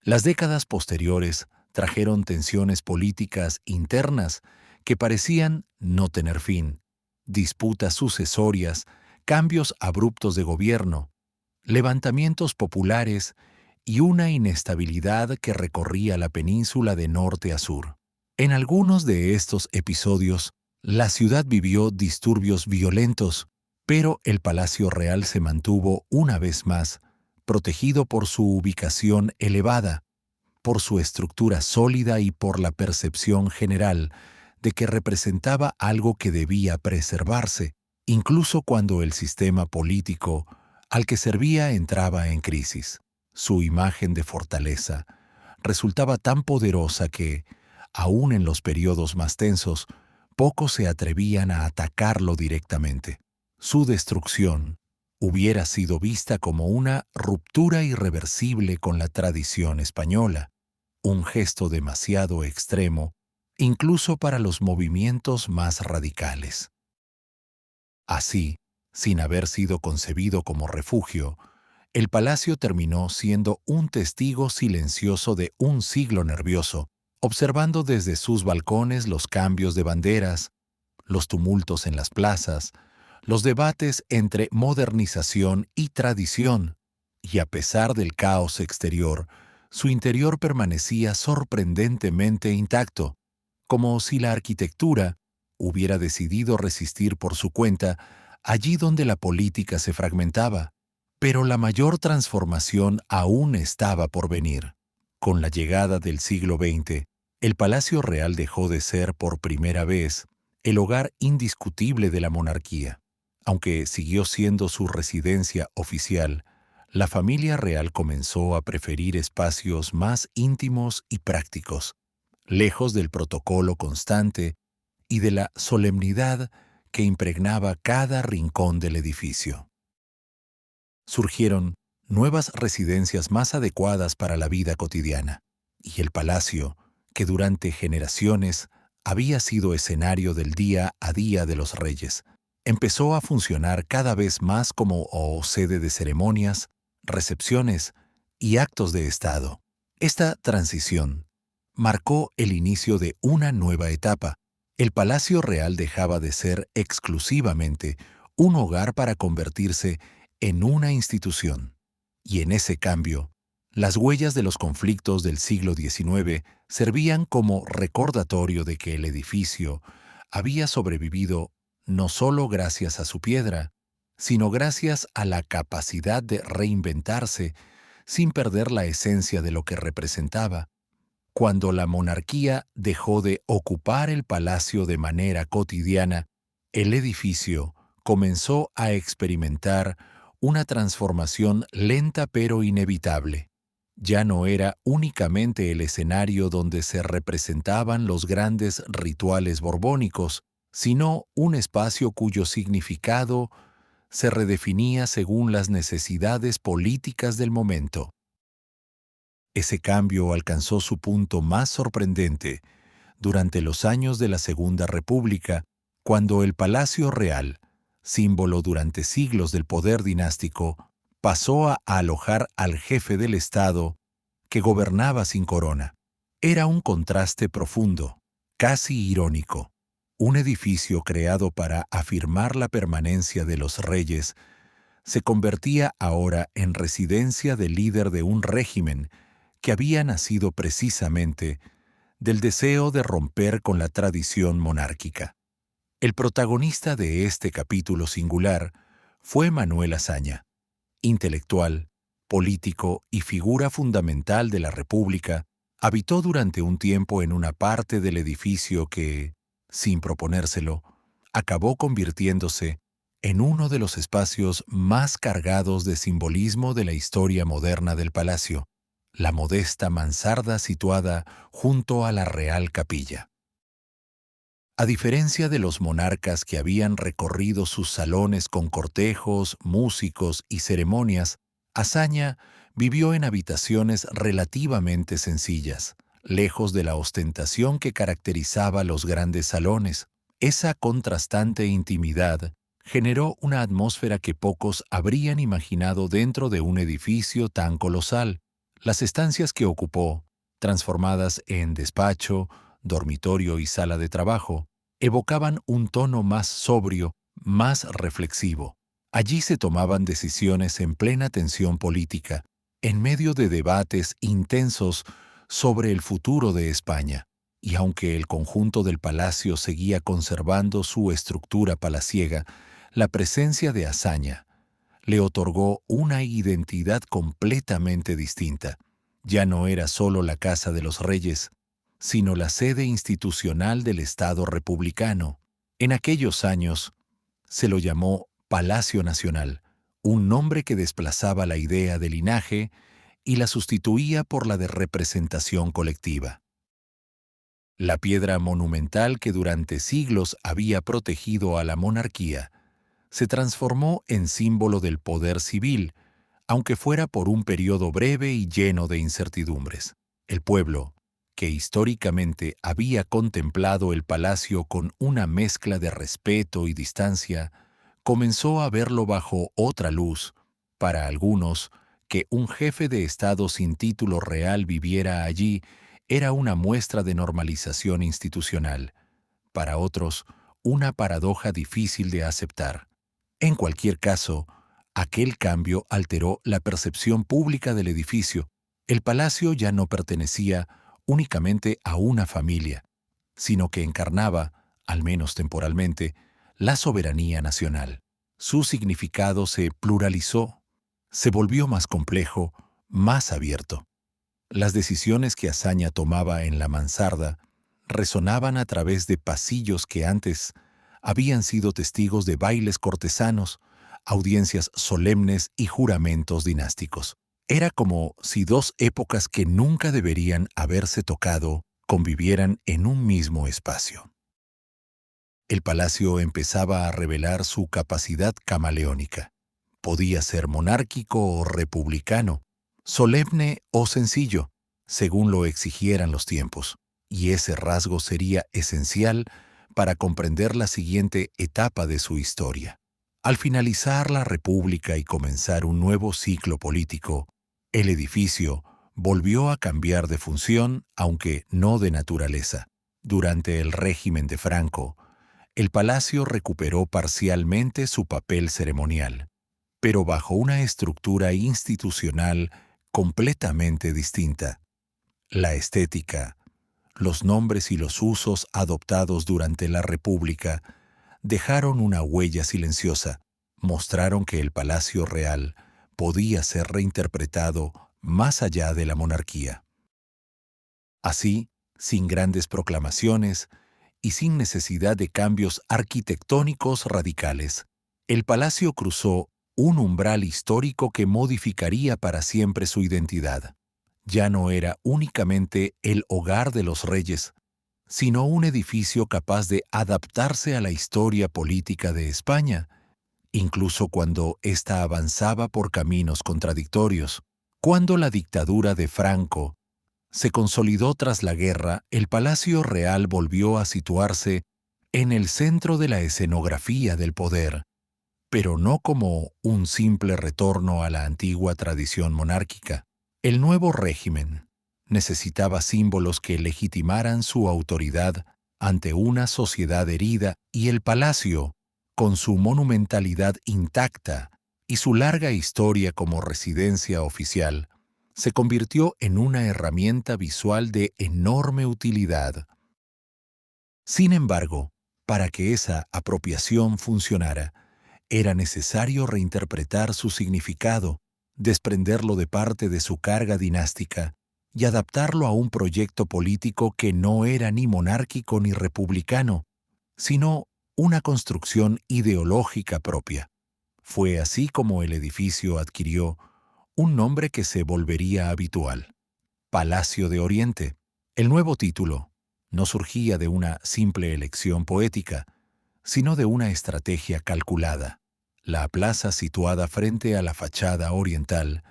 Las décadas posteriores trajeron tensiones políticas internas que parecían no tener fin, disputas sucesorias, cambios abruptos de gobierno, levantamientos populares y una inestabilidad que recorría la península de norte a sur. En algunos de estos episodios, la ciudad vivió disturbios violentos, pero el Palacio Real se mantuvo una vez más, protegido por su ubicación elevada, por su estructura sólida y por la percepción general de que representaba algo que debía preservarse, incluso cuando el sistema político al que servía entraba en crisis. Su imagen de fortaleza resultaba tan poderosa que, aun en los periodos más tensos, pocos se atrevían a atacarlo directamente. Su destrucción hubiera sido vista como una ruptura irreversible con la tradición española, un gesto demasiado extremo, incluso para los movimientos más radicales. Así, sin haber sido concebido como refugio, el palacio terminó siendo un testigo silencioso de un siglo nervioso, observando desde sus balcones los cambios de banderas, los tumultos en las plazas, los debates entre modernización y tradición, y a pesar del caos exterior, su interior permanecía sorprendentemente intacto, como si la arquitectura hubiera decidido resistir por su cuenta allí donde la política se fragmentaba. Pero la mayor transformación aún estaba por venir. Con la llegada del siglo XX, el Palacio Real dejó de ser por primera vez el hogar indiscutible de la monarquía. Aunque siguió siendo su residencia oficial, la familia real comenzó a preferir espacios más íntimos y prácticos, lejos del protocolo constante y de la solemnidad que impregnaba cada rincón del edificio. Surgieron nuevas residencias más adecuadas para la vida cotidiana, y el palacio, que durante generaciones había sido escenario del día a día de los reyes, empezó a funcionar cada vez más como sede de ceremonias, recepciones y actos de Estado. Esta transición marcó el inicio de una nueva etapa. El Palacio Real dejaba de ser exclusivamente un hogar para convertirse en una institución. Y en ese cambio, Las huellas de los conflictos del siglo XIX servían como recordatorio de que el edificio había sobrevivido no solo gracias a su piedra, sino gracias a la capacidad de reinventarse sin perder la esencia de lo que representaba. Cuando la monarquía dejó de ocupar el palacio de manera cotidiana, el edificio comenzó a experimentar una transformación lenta pero inevitable. Ya no era únicamente el escenario donde se representaban los grandes rituales borbónicos, sino un espacio cuyo significado se redefinía según las necesidades políticas del momento. Ese cambio alcanzó su punto más sorprendente durante los años de la Segunda República, cuando el Palacio Real, símbolo durante siglos del poder dinástico, pasó a alojar al jefe del Estado que gobernaba sin corona. Era un contraste profundo, casi irónico. Un edificio creado para afirmar la permanencia de los reyes se convertía ahora en residencia del líder de un régimen que había nacido precisamente del deseo de romper con la tradición monárquica. El protagonista de este capítulo singular fue Manuel Azaña, intelectual, político y figura fundamental de la República. Habitó durante un tiempo en una parte del edificio que, sin proponérselo, acabó convirtiéndose en uno de los espacios más cargados de simbolismo de la historia moderna del palacio, la modesta mansarda situada junto a la Real Capilla. A diferencia de los monarcas que habían recorrido sus salones con cortejos, músicos y ceremonias, Azaña vivió en habitaciones relativamente sencillas, lejos de la ostentación que caracterizaba los grandes salones. Esa contrastante intimidad generó una atmósfera que pocos habrían imaginado dentro de un edificio tan colosal. Las estancias que ocupó, transformadas en despacho, dormitorio y sala de trabajo, evocaban un tono más sobrio, más reflexivo. Allí se tomaban decisiones en plena tensión política, en medio de debates intensos sobre el futuro de España. Y aunque el conjunto del palacio seguía conservando su estructura palaciega, la presencia de Azaña le otorgó una identidad completamente distinta. Ya no era solo la Casa de los Reyes, sino la sede institucional del Estado republicano. En aquellos años se lo llamó Palacio Nacional, un nombre que desplazaba la idea de linaje y la sustituía por la de representación colectiva. La piedra monumental que durante siglos había protegido a la monarquía se transformó en símbolo del poder civil, aunque fuera por un periodo breve y lleno de incertidumbres. El pueblo, que históricamente había contemplado el palacio con una mezcla de respeto y distancia, comenzó a verlo bajo otra luz. Para algunos, que un jefe de Estado sin título real viviera allí era una muestra de normalización institucional. Para otros, una paradoja difícil de aceptar. En cualquier caso, aquel cambio alteró la percepción pública del edificio. El palacio ya no pertenecía únicamente a una familia, sino que encarnaba, al menos temporalmente, la soberanía nacional. Su significado se pluralizó, se volvió más complejo, más abierto. Las decisiones que Azaña tomaba en la mansarda resonaban a través de pasillos que antes habían sido testigos de bailes cortesanos, audiencias solemnes y juramentos dinásticos. Era como si dos épocas que nunca deberían haberse tocado convivieran en un mismo espacio. El palacio empezaba a revelar su capacidad camaleónica. Podía ser monárquico o republicano, solemne o sencillo, según lo exigieran los tiempos, y ese rasgo sería esencial para comprender la siguiente etapa de su historia. Al finalizar la República y comenzar un nuevo ciclo político, el edificio volvió a cambiar de función, aunque no de naturaleza. Durante el régimen de Franco, el palacio recuperó parcialmente su papel ceremonial, pero bajo una estructura institucional completamente distinta. La estética, los nombres y los usos adoptados durante la República dejaron una huella silenciosa, mostraron que el Palacio Real podía ser reinterpretado más allá de la monarquía. Así, sin grandes proclamaciones y sin necesidad de cambios arquitectónicos radicales, el palacio cruzó un umbral histórico que modificaría para siempre su identidad. Ya no era únicamente el hogar de los reyes, sino un edificio capaz de adaptarse a la historia política de España, incluso cuando ésta avanzaba por caminos contradictorios. Cuando la dictadura de Franco se consolidó tras la guerra, el Palacio Real volvió a situarse en el centro de la escenografía del poder, pero no como un simple retorno a la antigua tradición monárquica. El nuevo régimen necesitaba símbolos que legitimaran su autoridad ante una sociedad herida, y el palacio, con su monumentalidad intacta y su larga historia como residencia oficial, se convirtió en una herramienta visual de enorme utilidad. Sin embargo, para que esa apropiación funcionara, era necesario reinterpretar su significado, desprenderlo de parte de su carga dinástica y adaptarlo a un proyecto político que no era ni monárquico ni republicano, sino una construcción ideológica propia. Fue así como el edificio adquirió un nombre que se volvería habitual: Palacio de Oriente. El nuevo título no surgía de una simple elección poética, sino de una estrategia calculada. La plaza situada frente a la fachada oriental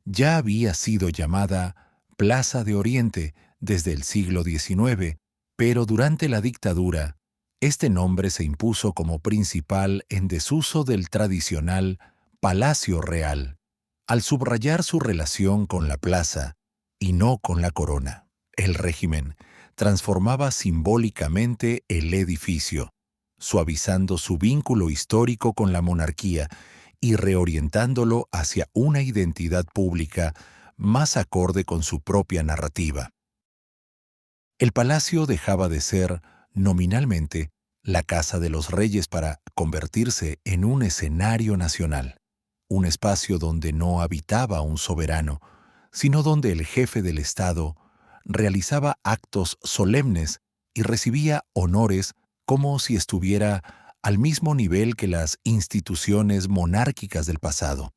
ya había sido llamada Plaza de Oriente desde el siglo XIX, pero durante la dictadura, este nombre se impuso como principal en desuso del tradicional Palacio Real, al subrayar su relación con la plaza y no con la corona. El régimen transformaba simbólicamente el edificio, suavizando su vínculo histórico con la monarquía y reorientándolo hacia una identidad pública más acorde con su propia narrativa. El palacio dejaba de ser, nominalmente, la casa de los reyes para convertirse en un escenario nacional, un espacio donde no habitaba un soberano, sino donde el jefe del Estado realizaba actos solemnes y recibía honores como si estuviera al mismo nivel que las instituciones monárquicas del pasado.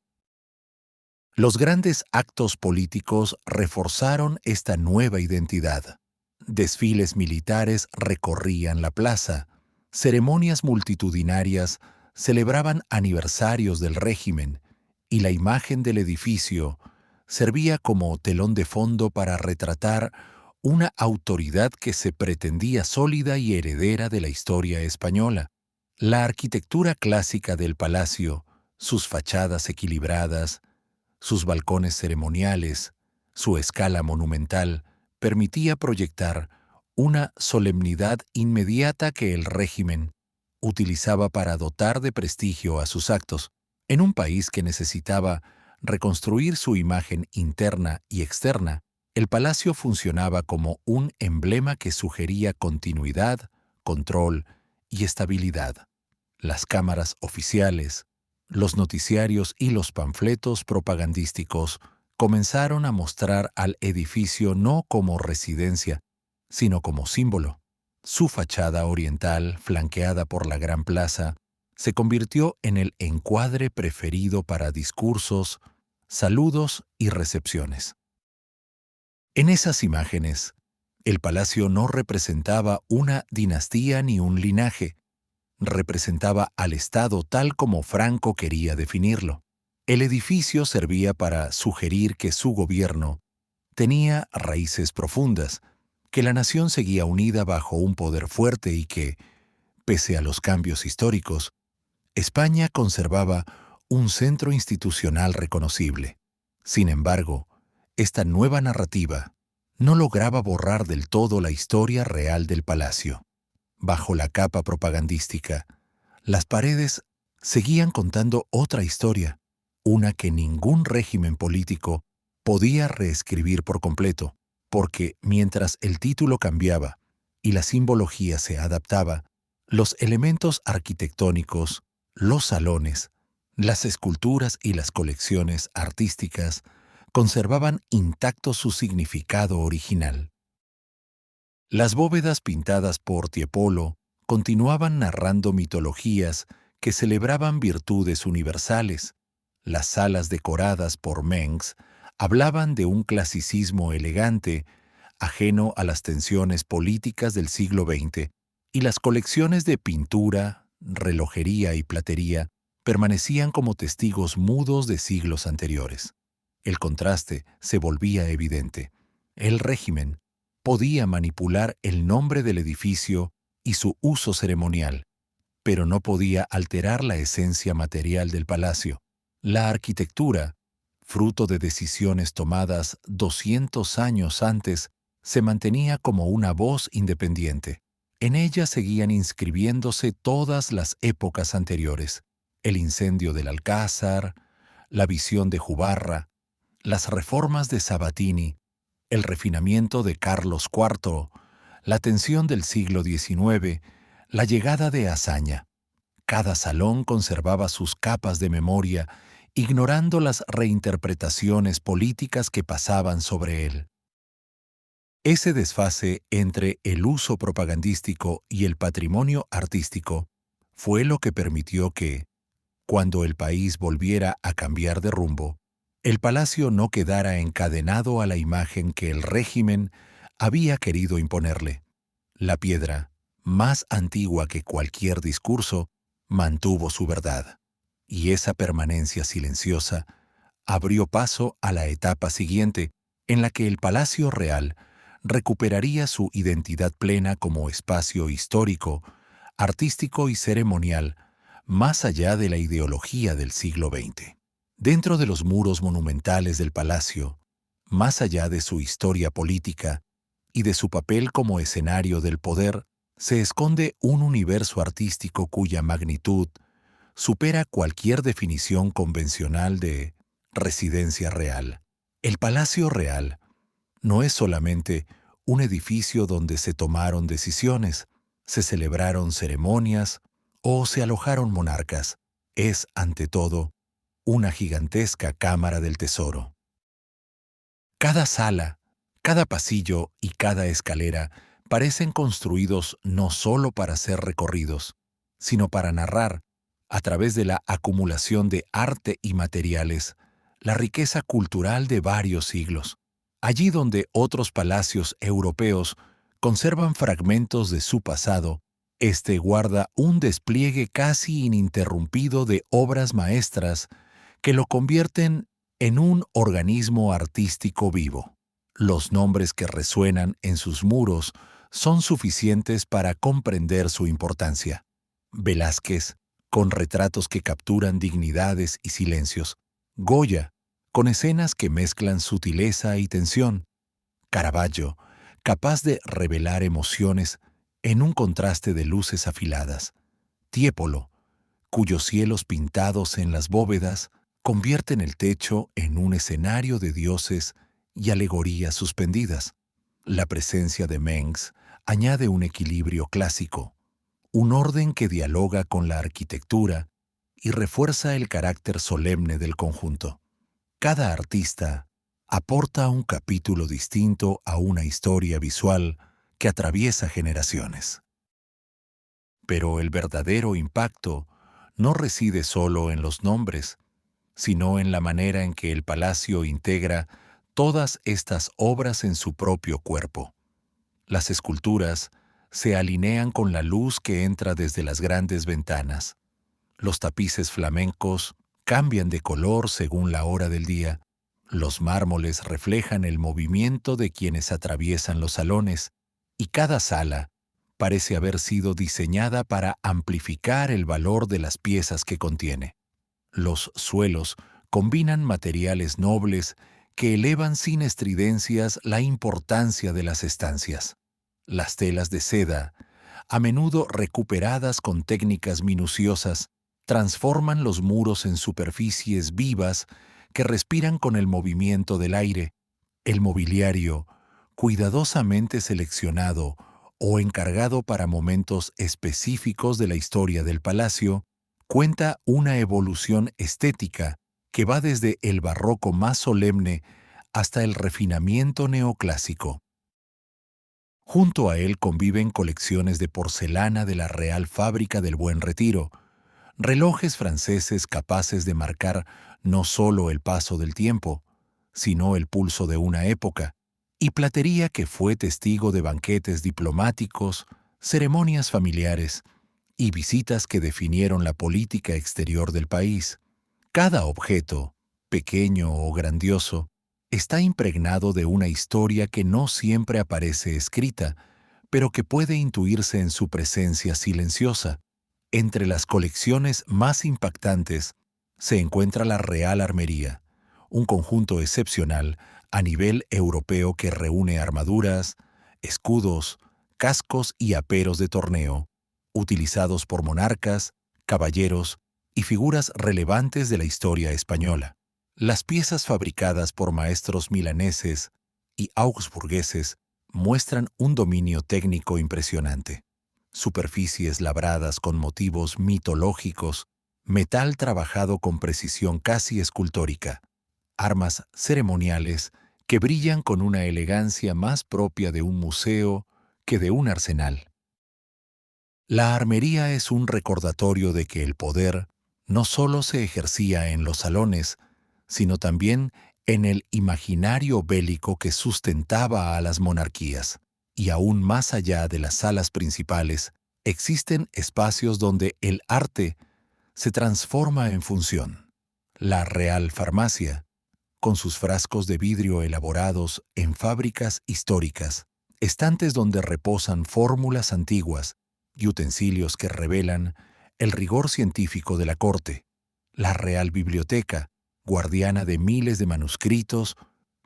Los grandes actos políticos reforzaron esta nueva identidad. Desfiles militares recorrían la plaza, ceremonias multitudinarias celebraban aniversarios del régimen, y la imagen del edificio servía como telón de fondo para retratar una autoridad que se pretendía sólida y heredera de la historia española. La arquitectura clásica del palacio, sus fachadas equilibradas, sus balcones ceremoniales, su escala monumental, permitía proyectar una solemnidad inmediata que el régimen utilizaba para dotar de prestigio a sus actos. En un país que necesitaba reconstruir su imagen interna y externa, el palacio funcionaba como un emblema que sugería continuidad, control y estabilidad. Las cámaras oficiales, los noticiarios y los panfletos propagandísticos comenzaron a mostrar al edificio no como residencia, sino como símbolo. Su fachada oriental, flanqueada por la Gran Plaza, se convirtió en el encuadre preferido para discursos, saludos y recepciones. En esas imágenes, el palacio no representaba una dinastía ni un linaje, representaba al Estado tal como Franco quería definirlo. El edificio servía para sugerir que su gobierno tenía raíces profundas, que la nación seguía unida bajo un poder fuerte y que, pese a los cambios históricos, España conservaba un centro institucional reconocible. Sin embargo, esta nueva narrativa no lograba borrar del todo la historia real del palacio. Bajo la capa propagandística, las paredes seguían contando otra historia, una que ningún régimen político Podía reescribir por completo, porque mientras el título cambiaba y la simbología se adaptaba, los elementos arquitectónicos, los salones, las esculturas y las colecciones artísticas conservaban intacto su significado original. Las bóvedas pintadas por Tiepolo continuaban narrando mitologías que celebraban virtudes universales. Las salas decoradas por Mengs hablaban de un clasicismo elegante, ajeno a las tensiones políticas del siglo XX, y las colecciones de pintura, relojería y platería permanecían como testigos mudos de siglos anteriores. El contraste se volvía evidente. El régimen podía manipular el nombre del edificio y su uso ceremonial, pero no podía alterar la esencia material del palacio. La arquitectura, fruto de decisiones tomadas 200 años antes, se mantenía como una voz independiente. En ella seguían inscribiéndose todas las épocas anteriores: el incendio del Alcázar, la visión de Jubarra, las reformas de Sabatini, el refinamiento de Carlos IV, la tensión del siglo XIX, la llegada de Azaña. Cada salón conservaba sus capas de memoria, ignorando las reinterpretaciones políticas que pasaban sobre él. Ese desfase entre el uso propagandístico y el patrimonio artístico fue lo que permitió que, cuando el país volviera a cambiar de rumbo, el palacio no quedara encadenado a la imagen que el régimen había querido imponerle. La piedra, más antigua que cualquier discurso, mantuvo su verdad, y esa permanencia silenciosa abrió paso a la etapa siguiente, en la que el Palacio Real recuperaría su identidad plena como espacio histórico, artístico y ceremonial, más allá de la ideología del siglo XX. Dentro de los muros monumentales del palacio, más allá de su historia política y de su papel como escenario del poder, se esconde un universo artístico cuya magnitud supera cualquier definición convencional de residencia real. El Palacio Real no es solamente un edificio donde se tomaron decisiones, se celebraron ceremonias o se alojaron monarcas. Es, ante todo, una gigantesca cámara del tesoro. Cada sala, cada pasillo y cada escalera parecen construidos no solo para ser recorridos, sino para narrar, a través de la acumulación de arte y materiales, la riqueza cultural de varios siglos. Allí donde otros palacios europeos conservan fragmentos de su pasado, este guarda un despliegue casi ininterrumpido de obras maestras que lo convierten en un organismo artístico vivo. Los nombres que resuenan en sus muros son suficientes para comprender su importancia. Velázquez, con retratos que capturan dignidades y silencios. Goya, con escenas que mezclan sutileza y tensión. Caravaggio, capaz de revelar emociones en un contraste de luces afiladas. Tiepolo, cuyos cielos pintados en las bóvedas convierten el techo en un escenario de dioses y alegorías suspendidas. La presencia de Mengs añade un equilibrio clásico, un orden que dialoga con la arquitectura y refuerza el carácter solemne del conjunto. Cada artista aporta un capítulo distinto a una historia visual que atraviesa generaciones. Pero el verdadero impacto no reside solo en los nombres, sino en la manera en que el palacio integra todas estas obras en su propio cuerpo. Las esculturas se alinean con la luz que entra desde las grandes ventanas. Los tapices flamencos cambian de color según la hora del día. Los mármoles reflejan el movimiento de quienes atraviesan los salones, y cada sala parece haber sido diseñada para amplificar el valor de las piezas que contiene. Los suelos combinan materiales nobles que elevan sin estridencias la importancia de las estancias. Las telas de seda, a menudo recuperadas con técnicas minuciosas, transforman los muros en superficies vivas que respiran con el movimiento del aire. El mobiliario, cuidadosamente seleccionado o encargado para momentos específicos de la historia del palacio, cuenta una evolución estética que va desde el barroco más solemne hasta el refinamiento neoclásico. Junto a él conviven colecciones de porcelana de la Real Fábrica del Buen Retiro, relojes franceses capaces de marcar no solo el paso del tiempo, sino el pulso de una época, y platería que fue testigo de banquetes diplomáticos, ceremonias familiares y visitas que definieron la política exterior del país. Cada objeto, pequeño o grandioso, está impregnado de una historia que no siempre aparece escrita, pero que puede intuirse en su presencia silenciosa. Entre las colecciones más impactantes se encuentra la Real Armería, un conjunto excepcional a nivel europeo que reúne armaduras, escudos, cascos y aperos de torneo, utilizados por monarcas, caballeros y figuras relevantes de la historia española. Las piezas fabricadas por maestros milaneses y augsburgueses muestran un dominio técnico impresionante. Superficies labradas con motivos mitológicos, metal trabajado con precisión casi escultórica, armas ceremoniales que brillan con una elegancia más propia de un museo que de un arsenal. La armería es un recordatorio de que el poder no solo se ejercía en los salones, sino también en el imaginario bélico que sustentaba a las monarquías. Y aún más allá de las salas principales, existen espacios donde el arte se transforma en función. La Real Farmacia, con sus frascos de vidrio elaborados en fábricas históricas, estantes donde reposan fórmulas antiguas y utensilios que revelan el rigor científico de la corte. La Real Biblioteca, guardiana de miles de manuscritos,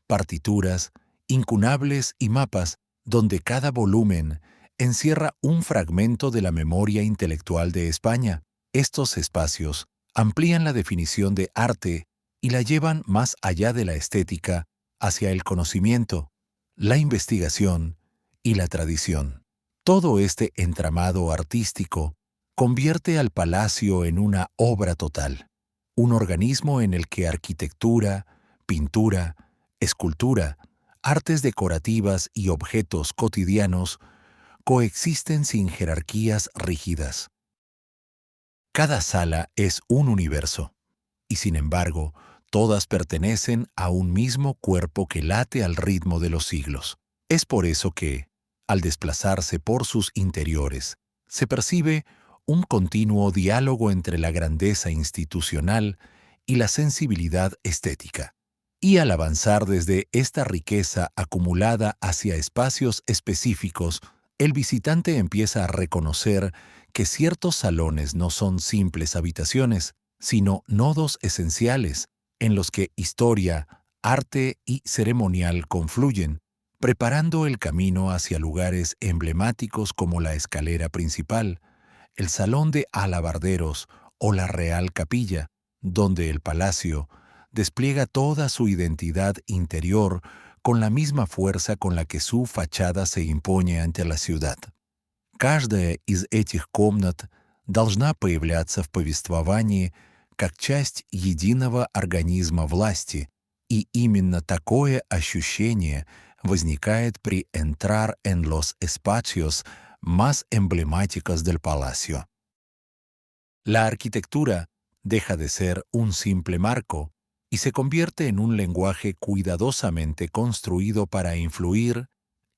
partituras, incunables y mapas, donde cada volumen encierra un fragmento de la memoria intelectual de España. Estos espacios amplían la definición de arte y la llevan más allá de la estética hacia el conocimiento, la investigación y la tradición. Todo este entramado artístico convierte al palacio en una obra total, un organismo en el que arquitectura, pintura, escultura, artes decorativas y objetos cotidianos coexisten sin jerarquías rígidas. Cada sala es un universo, y sin embargo, todas pertenecen a un mismo cuerpo que late al ritmo de los siglos. Es por eso que, al desplazarse por sus interiores, se percibe un continuo diálogo entre la grandeza institucional y la sensibilidad estética. Y al avanzar desde esta riqueza acumulada hacia espacios específicos, el visitante empieza a reconocer que ciertos salones no son simples habitaciones, sino nodos esenciales en los que historia, arte y ceremonial confluyen, preparando el camino hacia lugares emblemáticos como la escalera principal, el salón de alabarderos o la Real Capilla, donde el palacio despliega toda su identidad interior con la misma fuerza con la que su fachada se impone ante la ciudad. Каждая из этих комнат должна появляться в повествовании как часть единого организма власти, и именно такое ощущение возникает при entrar en los espacios más emblemáticos del palacio. La arquitectura deja de ser un simple marco y se convierte en un lenguaje cuidadosamente construido para influir,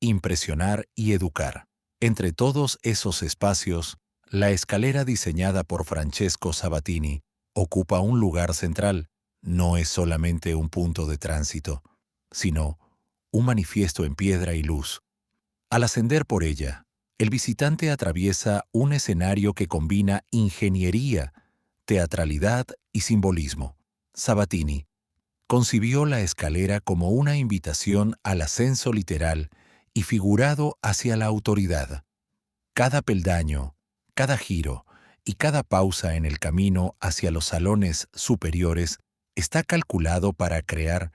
impresionar y educar. Entre todos esos espacios, la escalera diseñada por Francesco Sabatini ocupa un lugar central. No es solamente un punto de tránsito, sino un manifiesto en piedra y luz. Al ascender por ella, el visitante atraviesa un escenario que combina ingeniería, teatralidad y simbolismo. Sabatini concibió la escalera como una invitación al ascenso literal y figurado hacia la autoridad. Cada peldaño, cada giro y cada pausa en el camino hacia los salones superiores está calculado para crear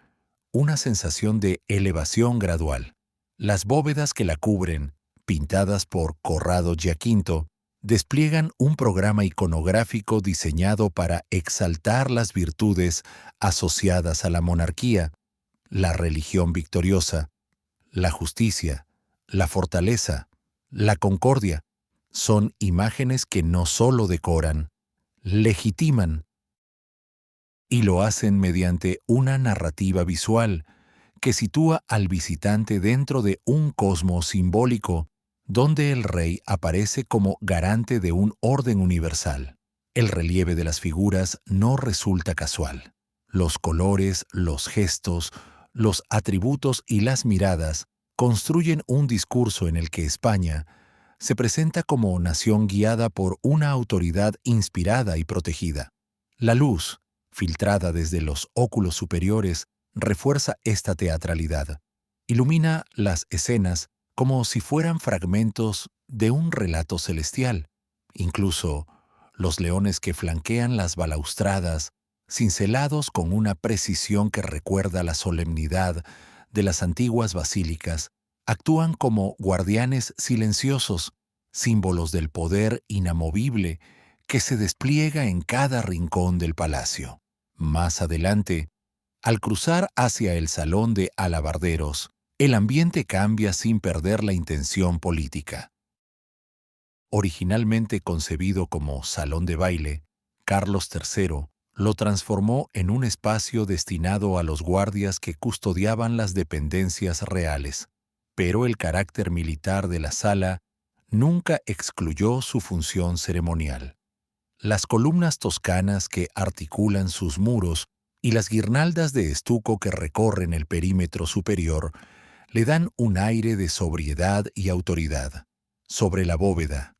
una sensación de elevación gradual. Las bóvedas que la cubren, pintadas por Corrado Giaquinto, despliegan un programa iconográfico diseñado para exaltar las virtudes asociadas a la monarquía, la religión victoriosa, la justicia, la fortaleza, la concordia. Son imágenes que no solo decoran, legitiman, y lo hacen mediante una narrativa visual que sitúa al visitante dentro de un cosmos simbólico donde el rey aparece como garante de un orden universal. El relieve de las figuras no resulta casual. Los colores, los gestos, los atributos y las miradas construyen un discurso en el que España se presenta como nación guiada por una autoridad inspirada y protegida. La luz, filtrada desde los óculos superiores, refuerza esta teatralidad. Ilumina las escenas como si fueran fragmentos de un relato celestial. Incluso los leones que flanquean las balaustradas, cincelados con una precisión que recuerda la solemnidad de las antiguas basílicas, actúan como guardianes silenciosos, símbolos del poder inamovible que se despliega en cada rincón del palacio. Más adelante, al cruzar hacia el salón de alabarderos, el ambiente cambia sin perder la intención política. Originalmente concebido como salón de baile, Carlos III lo transformó en un espacio destinado a los guardias que custodiaban las dependencias reales, pero el carácter militar de la sala nunca excluyó su función ceremonial. Las columnas toscanas que articulan sus muros y las guirnaldas de estuco que recorren el perímetro superior le dan un aire de sobriedad y autoridad. Sobre la bóveda,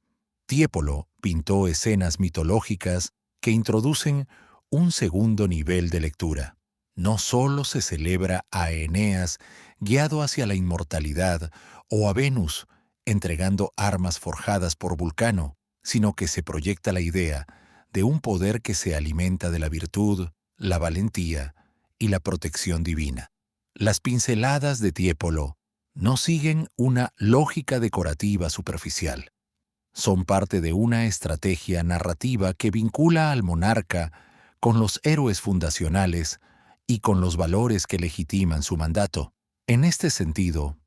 Tiepolo pintó escenas mitológicas que introducen un segundo nivel de lectura. No solo se celebra a Eneas guiado hacia la inmortalidad o a Venus entregando armas forjadas por Vulcano, sino que se proyecta la idea de un poder que se alimenta de la virtud, la valentía y la protección divina. Las pinceladas de Tiepolo no siguen una lógica decorativa superficial. Son parte de una estrategia narrativa que vincula al monarca con los héroes fundacionales y con los valores que legitiman su mandato. En este sentido,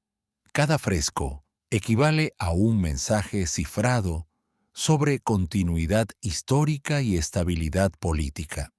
cada fresco equivale a un mensaje cifrado sobre continuidad histórica y estabilidad política.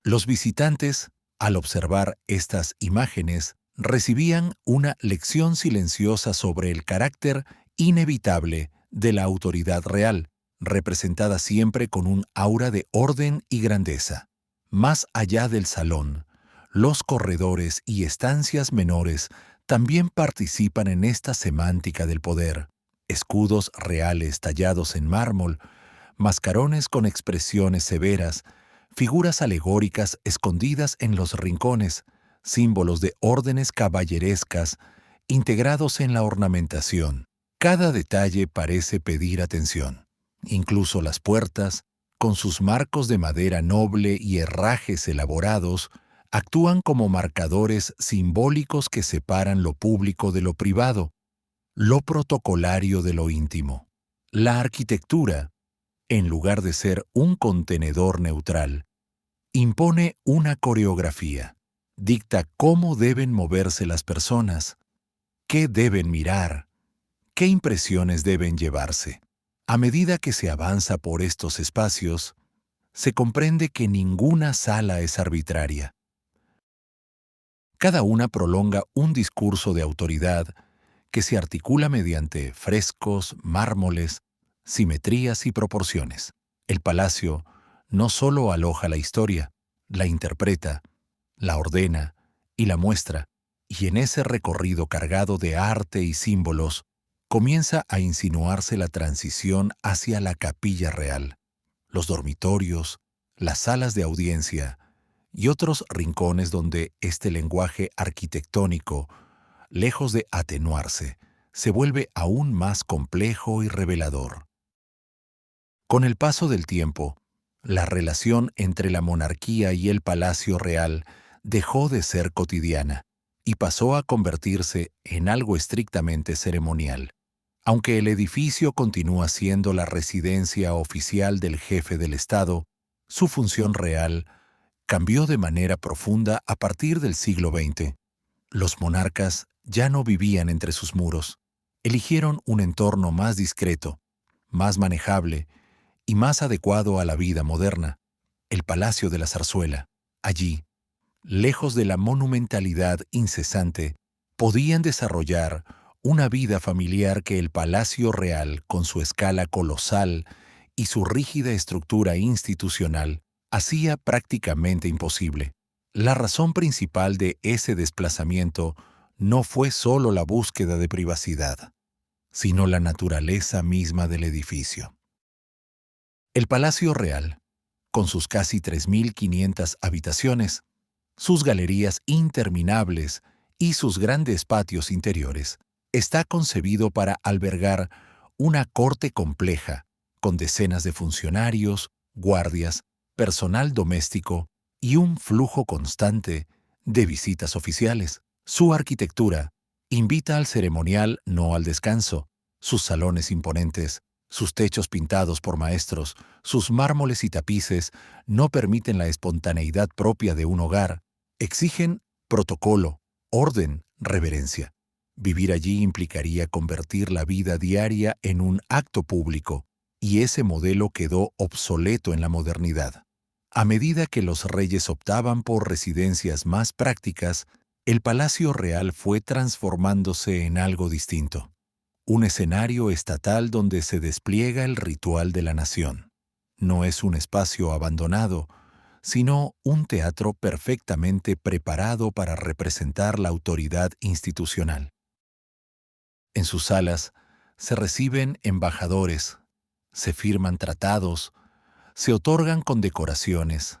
Los visitantes, al observar estas imágenes, recibían una lección silenciosa sobre el carácter inevitable de la autoridad real, representada siempre con un aura de orden y grandeza. Más allá del salón, los corredores y estancias menores también participan en esta semántica del poder. Escudos reales tallados en mármol, mascarones con expresiones severas, figuras alegóricas escondidas en los rincones, símbolos de órdenes caballerescas integrados en la ornamentación. Cada detalle parece pedir atención. Incluso las puertas, con sus marcos de madera noble y herrajes elaborados, actúan como marcadores simbólicos que separan lo público de lo privado, lo protocolario de lo íntimo. La arquitectura, en lugar de ser un contenedor neutral, impone una coreografía. Dicta cómo deben moverse las personas, qué deben mirar, qué impresiones deben llevarse. A medida que se avanza por estos espacios, se comprende que ninguna sala es arbitraria. Cada una prolonga un discurso de autoridad que se articula mediante frescos, mármoles, simetrías y proporciones. El palacio no solo aloja la historia, la interpreta, la ordena y la muestra, y en ese recorrido cargado de arte y símbolos, comienza a insinuarse la transición hacia la capilla real, los dormitorios, las salas de audiencia y otros rincones donde este lenguaje arquitectónico, lejos de atenuarse, se vuelve aún más complejo y revelador. Con el paso del tiempo, La relación entre la monarquía y el palacio real dejó de ser cotidiana y pasó a convertirse en algo estrictamente ceremonial. Aunque el edificio continúa siendo la residencia oficial del jefe del Estado, su función real cambió de manera profunda a partir del siglo XX. Los monarcas ya no vivían entre sus muros. Eligieron un entorno más discreto, más manejable y más adecuado a la vida moderna, el Palacio de la Zarzuela. Allí, lejos de la monumentalidad incesante, podían desarrollar una vida familiar que el Palacio Real, con su escala colosal y su rígida estructura institucional, hacía prácticamente imposible. La razón principal de ese desplazamiento no fue solo la búsqueda de privacidad, sino la naturaleza misma del edificio. El Palacio Real, con sus casi 3.500 habitaciones, sus galerías interminables y sus grandes patios interiores, está concebido para albergar una corte compleja, con decenas de funcionarios, guardias, personal doméstico y un flujo constante de visitas oficiales. Su arquitectura invita al ceremonial, no al descanso. Sus salones imponentes, sus techos pintados por maestros, sus mármoles y tapices no permiten la espontaneidad propia de un hogar. Exigen protocolo, orden, reverencia. Vivir allí implicaría convertir la vida diaria en un acto público, y ese modelo quedó obsoleto en la modernidad. A medida que los reyes optaban por residencias más prácticas, el Palacio Real fue transformándose en algo distinto. Un escenario estatal donde se despliega el ritual de la nación. No es un espacio abandonado, sino un teatro perfectamente preparado para representar la autoridad institucional. En sus salas se reciben embajadores, se firman tratados, se otorgan condecoraciones,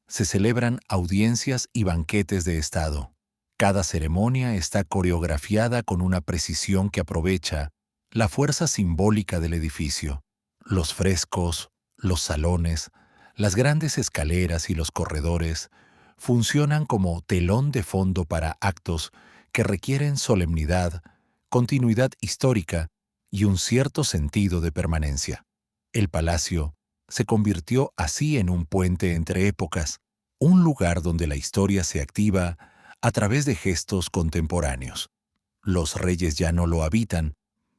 se celebran audiencias y banquetes de Estado. Cada ceremonia está coreografiada con una precisión que aprovecha la fuerza simbólica del edificio. Los frescos, los salones, las grandes escaleras y los corredores funcionan como telón de fondo para actos que requieren solemnidad, continuidad histórica y un cierto sentido de permanencia. El palacio se convirtió así en un puente entre épocas, un lugar donde la historia se activa a través de gestos contemporáneos. Los reyes ya no lo habitan,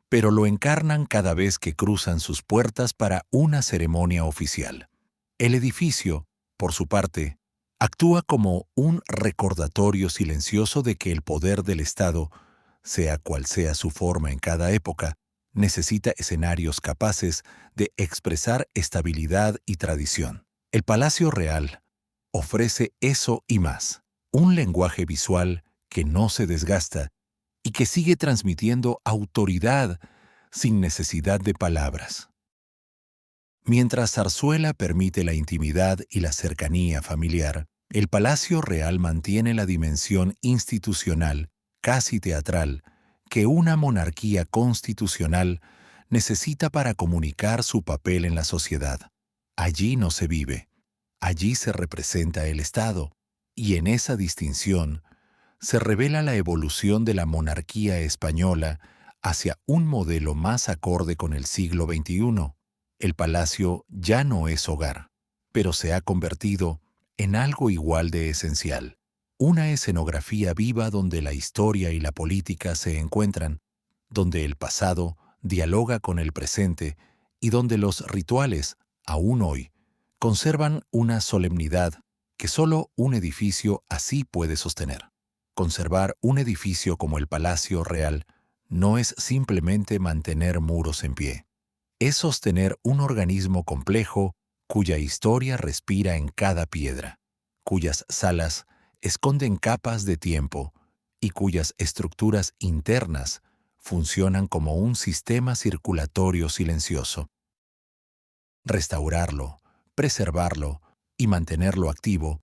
pero lo encarnan cada vez que cruzan sus puertas para una ceremonia oficial. El edificio, por su parte, actúa como un recordatorio silencioso de que el poder del Estado, sea cual sea su forma en cada época, necesita escenarios capaces de expresar estabilidad y tradición. El Palacio Real ofrece eso y más, un lenguaje visual que no se desgasta y que sigue transmitiendo autoridad sin necesidad de palabras. Mientras Zarzuela permite la intimidad y la cercanía familiar, el Palacio Real mantiene la dimensión institucional, casi teatral, que una monarquía constitucional necesita para comunicar su papel en la sociedad. Allí no se vive, allí se representa el Estado, y en esa distinción se revela la evolución de la monarquía española hacia un modelo más acorde con el siglo XXI. El palacio ya no es hogar, pero se ha convertido en algo igual de esencial. Una escenografía viva donde la historia y la política se encuentran, donde el pasado dialoga con el presente y donde los rituales, aún hoy, conservan una solemnidad que solo un edificio así puede sostener. Conservar un edificio como el Palacio Real no es simplemente mantener muros en pie. Es sostener un organismo complejo cuya historia respira en cada piedra, cuyas salas esconden capas de tiempo y cuyas estructuras internas funcionan como un sistema circulatorio silencioso. Restaurarlo, preservarlo y mantenerlo activo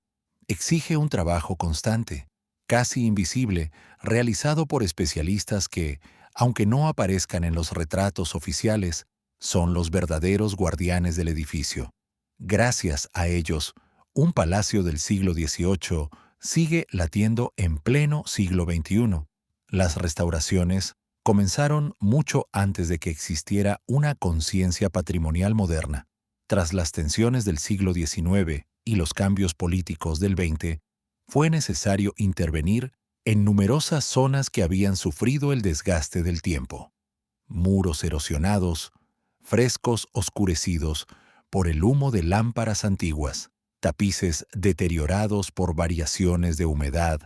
exige un trabajo constante, casi invisible, realizado por especialistas que, aunque no aparezcan en los retratos oficiales, son los verdaderos guardianes del edificio. Gracias a ellos, un palacio del siglo XVIII sigue latiendo en pleno siglo XXI. Las restauraciones comenzaron mucho antes de que existiera una conciencia patrimonial moderna. Tras las tensiones del siglo XIX y los cambios políticos del XX, fue necesario intervenir en numerosas zonas que habían sufrido el desgaste del tiempo. Muros erosionados, frescos oscurecidos por el humo de lámparas antiguas, tapices deteriorados por variaciones de humedad,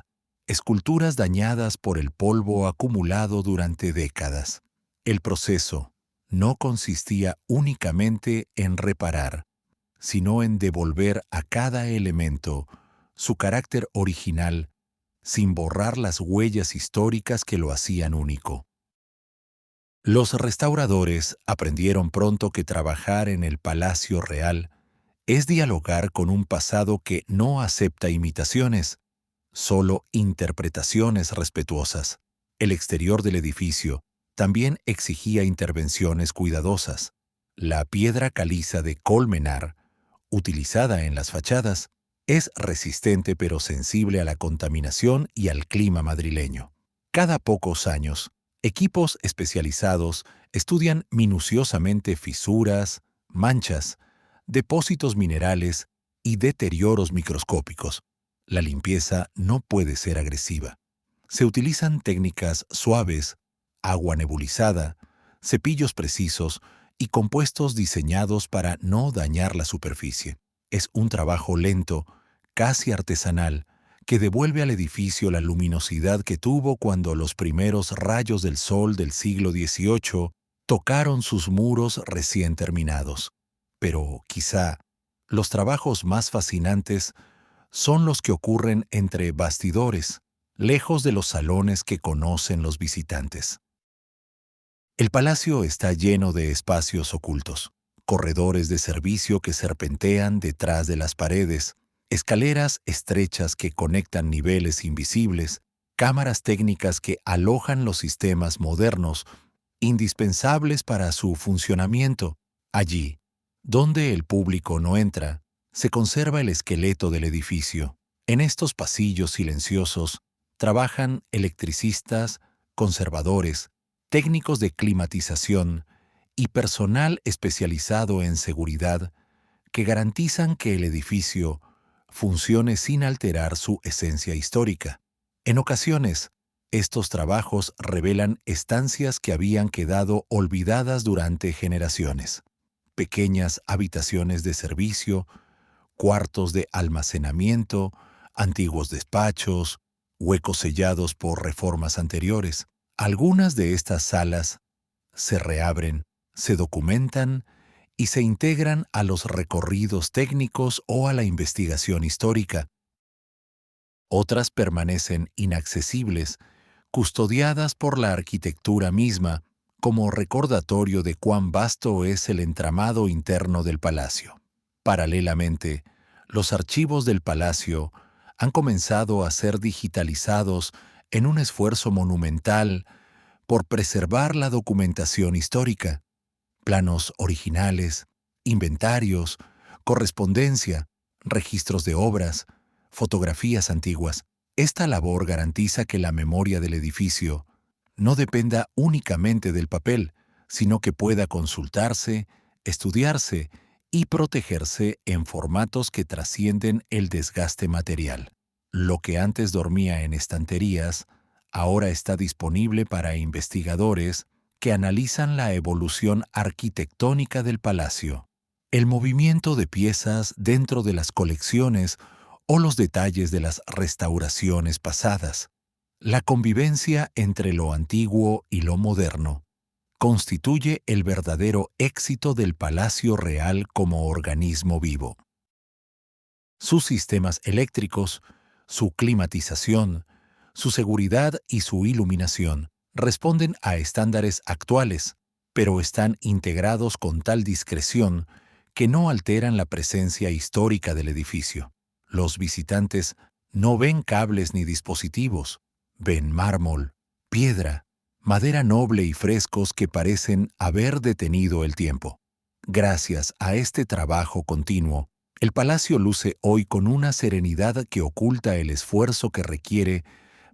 esculturas dañadas por el polvo acumulado durante décadas. El proceso no consistía únicamente en reparar, sino en devolver a cada elemento su carácter original sin borrar las huellas históricas que lo hacían único. Los restauradores aprendieron pronto que trabajar en el Palacio Real es dialogar con un pasado que no acepta imitaciones, solo interpretaciones respetuosas. El exterior del edificio también exigía intervenciones cuidadosas. La piedra caliza de Colmenar, utilizada en las fachadas, es resistente pero sensible a la contaminación y al clima madrileño. Cada pocos años, equipos especializados estudian minuciosamente fisuras, manchas, depósitos minerales y deterioros microscópicos. La limpieza no puede ser agresiva. Se utilizan técnicas suaves, agua nebulizada, cepillos precisos y compuestos diseñados para no dañar la superficie. Es un trabajo lento, casi artesanal, que devuelve al edificio la luminosidad que tuvo cuando los primeros rayos del sol del siglo XVIII tocaron sus muros recién terminados. Pero quizá los trabajos más fascinantes son los que ocurren entre bastidores, lejos de los salones que conocen los visitantes. El palacio está lleno de espacios ocultos, corredores de servicio que serpentean detrás de las paredes, escaleras estrechas que conectan niveles invisibles, cámaras técnicas que alojan los sistemas modernos, indispensables para su funcionamiento. Allí, donde el público no entra, se conserva el esqueleto del edificio. En estos pasillos silenciosos trabajan electricistas, conservadores, técnicos de climatización y personal especializado en seguridad que garantizan que el edificio funcione sin alterar su esencia histórica. En ocasiones, estos trabajos revelan estancias que habían quedado olvidadas durante generaciones. Pequeñas habitaciones de servicio, cuartos de almacenamiento, antiguos despachos, huecos sellados por reformas anteriores. Algunas de estas salas se reabren, se documentan y se integran a los recorridos técnicos o a la investigación histórica. Otras permanecen inaccesibles, custodiadas por la arquitectura misma, como recordatorio de cuán vasto es el entramado interno del palacio. Paralelamente, los archivos del palacio han comenzado a ser digitalizados en un esfuerzo monumental por preservar la documentación histórica. Planos originales, inventarios, correspondencia, registros de obras, fotografías antiguas. Esta labor garantiza que la memoria del edificio no dependa únicamente del papel, sino que pueda consultarse, estudiarse y protegerse en formatos que trascienden el desgaste material. Lo que antes dormía en estanterías, ahora está disponible para investigadores que analizan la evolución arquitectónica del palacio, el movimiento de piezas dentro de las colecciones o los detalles de las restauraciones pasadas. La convivencia entre lo antiguo y lo moderno constituye el verdadero éxito del Palacio Real como organismo vivo. Sus sistemas eléctricos, su climatización, su seguridad y su iluminación responden a estándares actuales, pero están integrados con tal discreción que no alteran la presencia histórica del edificio. Los visitantes no ven cables ni dispositivos, ven mármol, piedra, madera noble y frescos que parecen haber detenido el tiempo. Gracias a este trabajo continuo, el palacio luce hoy con una serenidad que oculta el esfuerzo que requiere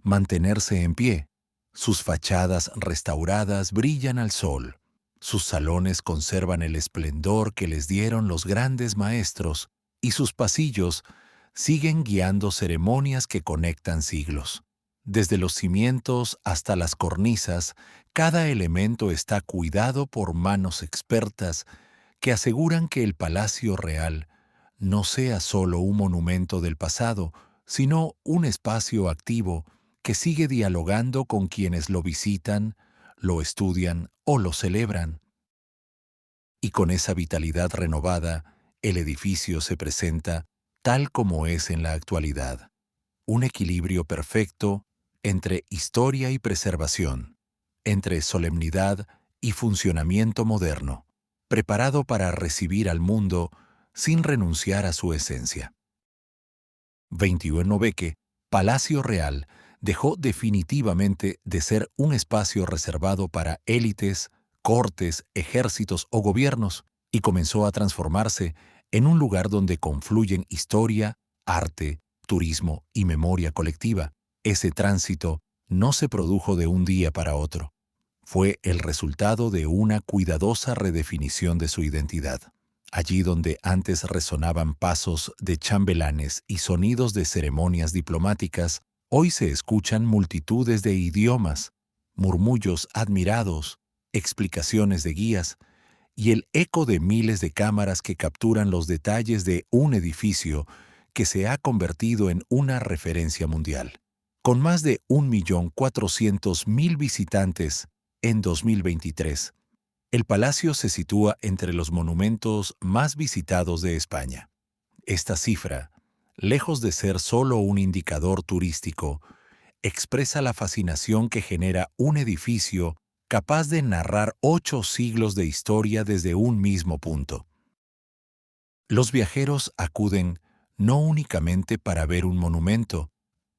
mantenerse en pie. Sus fachadas restauradas brillan al sol. Sus salones conservan el esplendor que les dieron los grandes maestros y sus pasillos siguen guiando ceremonias que conectan siglos. Desde los cimientos hasta las cornisas, cada elemento está cuidado por manos expertas que aseguran que el Palacio Real no sea solo un monumento del pasado, sino un espacio activo que sigue dialogando con quienes lo visitan, lo estudian o lo celebran. Y con esa vitalidad renovada, el edificio se presenta tal como es en la actualidad, un equilibrio perfecto entre historia y preservación, entre solemnidad y funcionamiento moderno, preparado para recibir al mundo sin renunciar a su esencia. 21 Beque, Palacio Real, dejó definitivamente de ser un espacio reservado para élites, cortes, ejércitos o gobiernos y comenzó a transformarse en un lugar donde confluyen historia, arte, turismo y memoria colectiva. Ese tránsito no se produjo de un día para otro. Fue el resultado de una cuidadosa redefinición de su identidad. Allí donde antes resonaban pasos de chambelanes y sonidos de ceremonias diplomáticas, hoy se escuchan multitudes de idiomas, murmullos admirados, explicaciones de guías y el eco de miles de cámaras que capturan los detalles de un edificio que se ha convertido en una referencia mundial. Con más de 1.400.000 visitantes en 2023, el palacio se sitúa entre los monumentos más visitados de España. Esta cifra, lejos de ser solo un indicador turístico, expresa la fascinación que genera un edificio capaz de narrar 8 siglos de historia desde un mismo punto. Los viajeros acuden no únicamente para ver un monumento,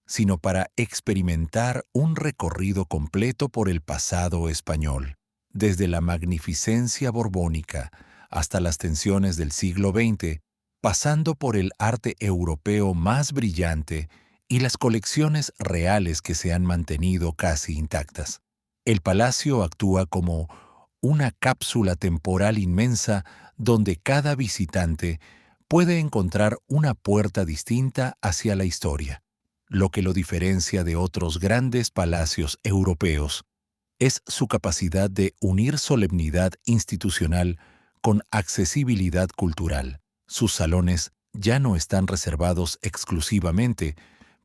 sino para experimentar un recorrido completo por el pasado español, desde la magnificencia borbónica hasta las tensiones del siglo XX, pasando por el arte europeo más brillante y las colecciones reales que se han mantenido casi intactas. El palacio actúa como una cápsula temporal inmensa donde cada visitante puede encontrar una puerta distinta hacia la historia. Lo que lo diferencia de otros grandes palacios europeos es su capacidad de unir solemnidad institucional con accesibilidad cultural. Sus salones ya no están reservados exclusivamente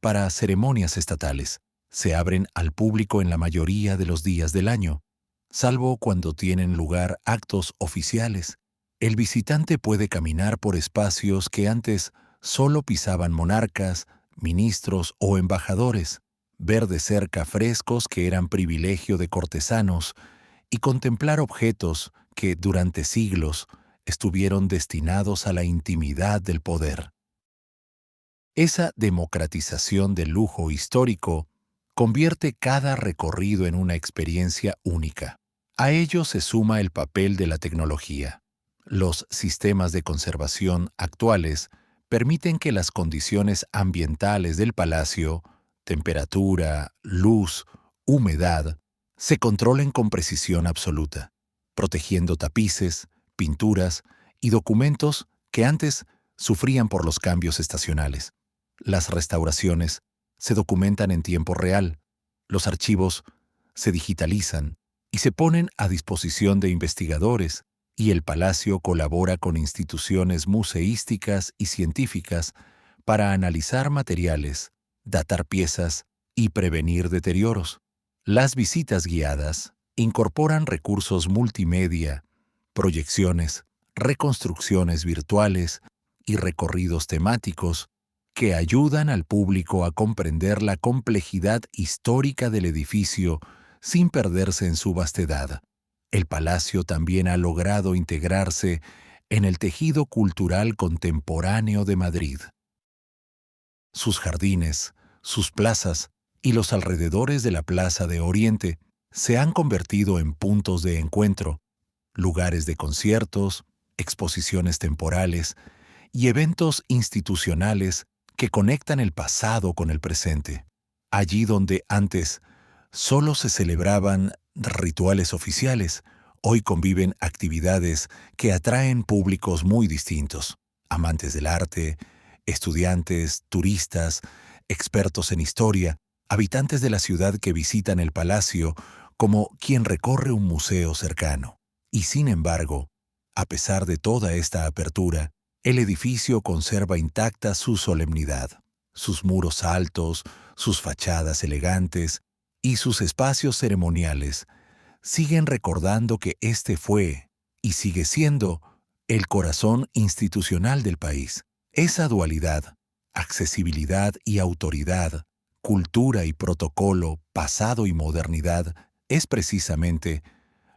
para ceremonias estatales. Se abren al público en la mayoría de los días del año, salvo cuando tienen lugar actos oficiales. El visitante puede caminar por espacios que antes solo pisaban monarcas, ministros o embajadores, ver de cerca frescos que eran privilegio de cortesanos y contemplar objetos que durante siglos estuvieron destinados a la intimidad del poder. Esa democratización del lujo histórico convierte cada recorrido en una experiencia única. A ello se suma el papel de la tecnología. Los sistemas de conservación actuales permiten que las condiciones ambientales del palacio, temperatura, luz, humedad, se controlen con precisión absoluta, protegiendo tapices, pinturas y documentos que antes sufrían por los cambios estacionales. Las restauraciones se documentan en tiempo real, los archivos se digitalizan y se ponen a disposición de investigadores, y el palacio colabora con instituciones museísticas y científicas para analizar materiales, datar piezas y prevenir deterioros. Las visitas guiadas incorporan recursos multimedia, proyecciones, reconstrucciones virtuales y recorridos temáticos que ayudan al público a comprender la complejidad histórica del edificio sin perderse en su vastedad. El palacio también ha logrado integrarse en el tejido cultural contemporáneo de Madrid. Sus jardines, sus plazas y los alrededores de la Plaza de Oriente se han convertido en puntos de encuentro, lugares de conciertos, exposiciones temporales y eventos institucionales que conectan el pasado con el presente. Allí donde antes solo se celebraban rituales oficiales, hoy conviven actividades que atraen públicos muy distintos: amantes del arte, estudiantes, turistas, expertos en historia, habitantes de la ciudad que visitan el palacio como quien recorre un museo cercano. Y sin embargo, a pesar de toda esta apertura, el edificio conserva intacta su solemnidad, sus muros altos, sus fachadas elegantes y sus espacios ceremoniales siguen recordando que este fue y sigue siendo el corazón institucional del país. Esa dualidad, accesibilidad y autoridad, cultura y protocolo, pasado y modernidad, es precisamente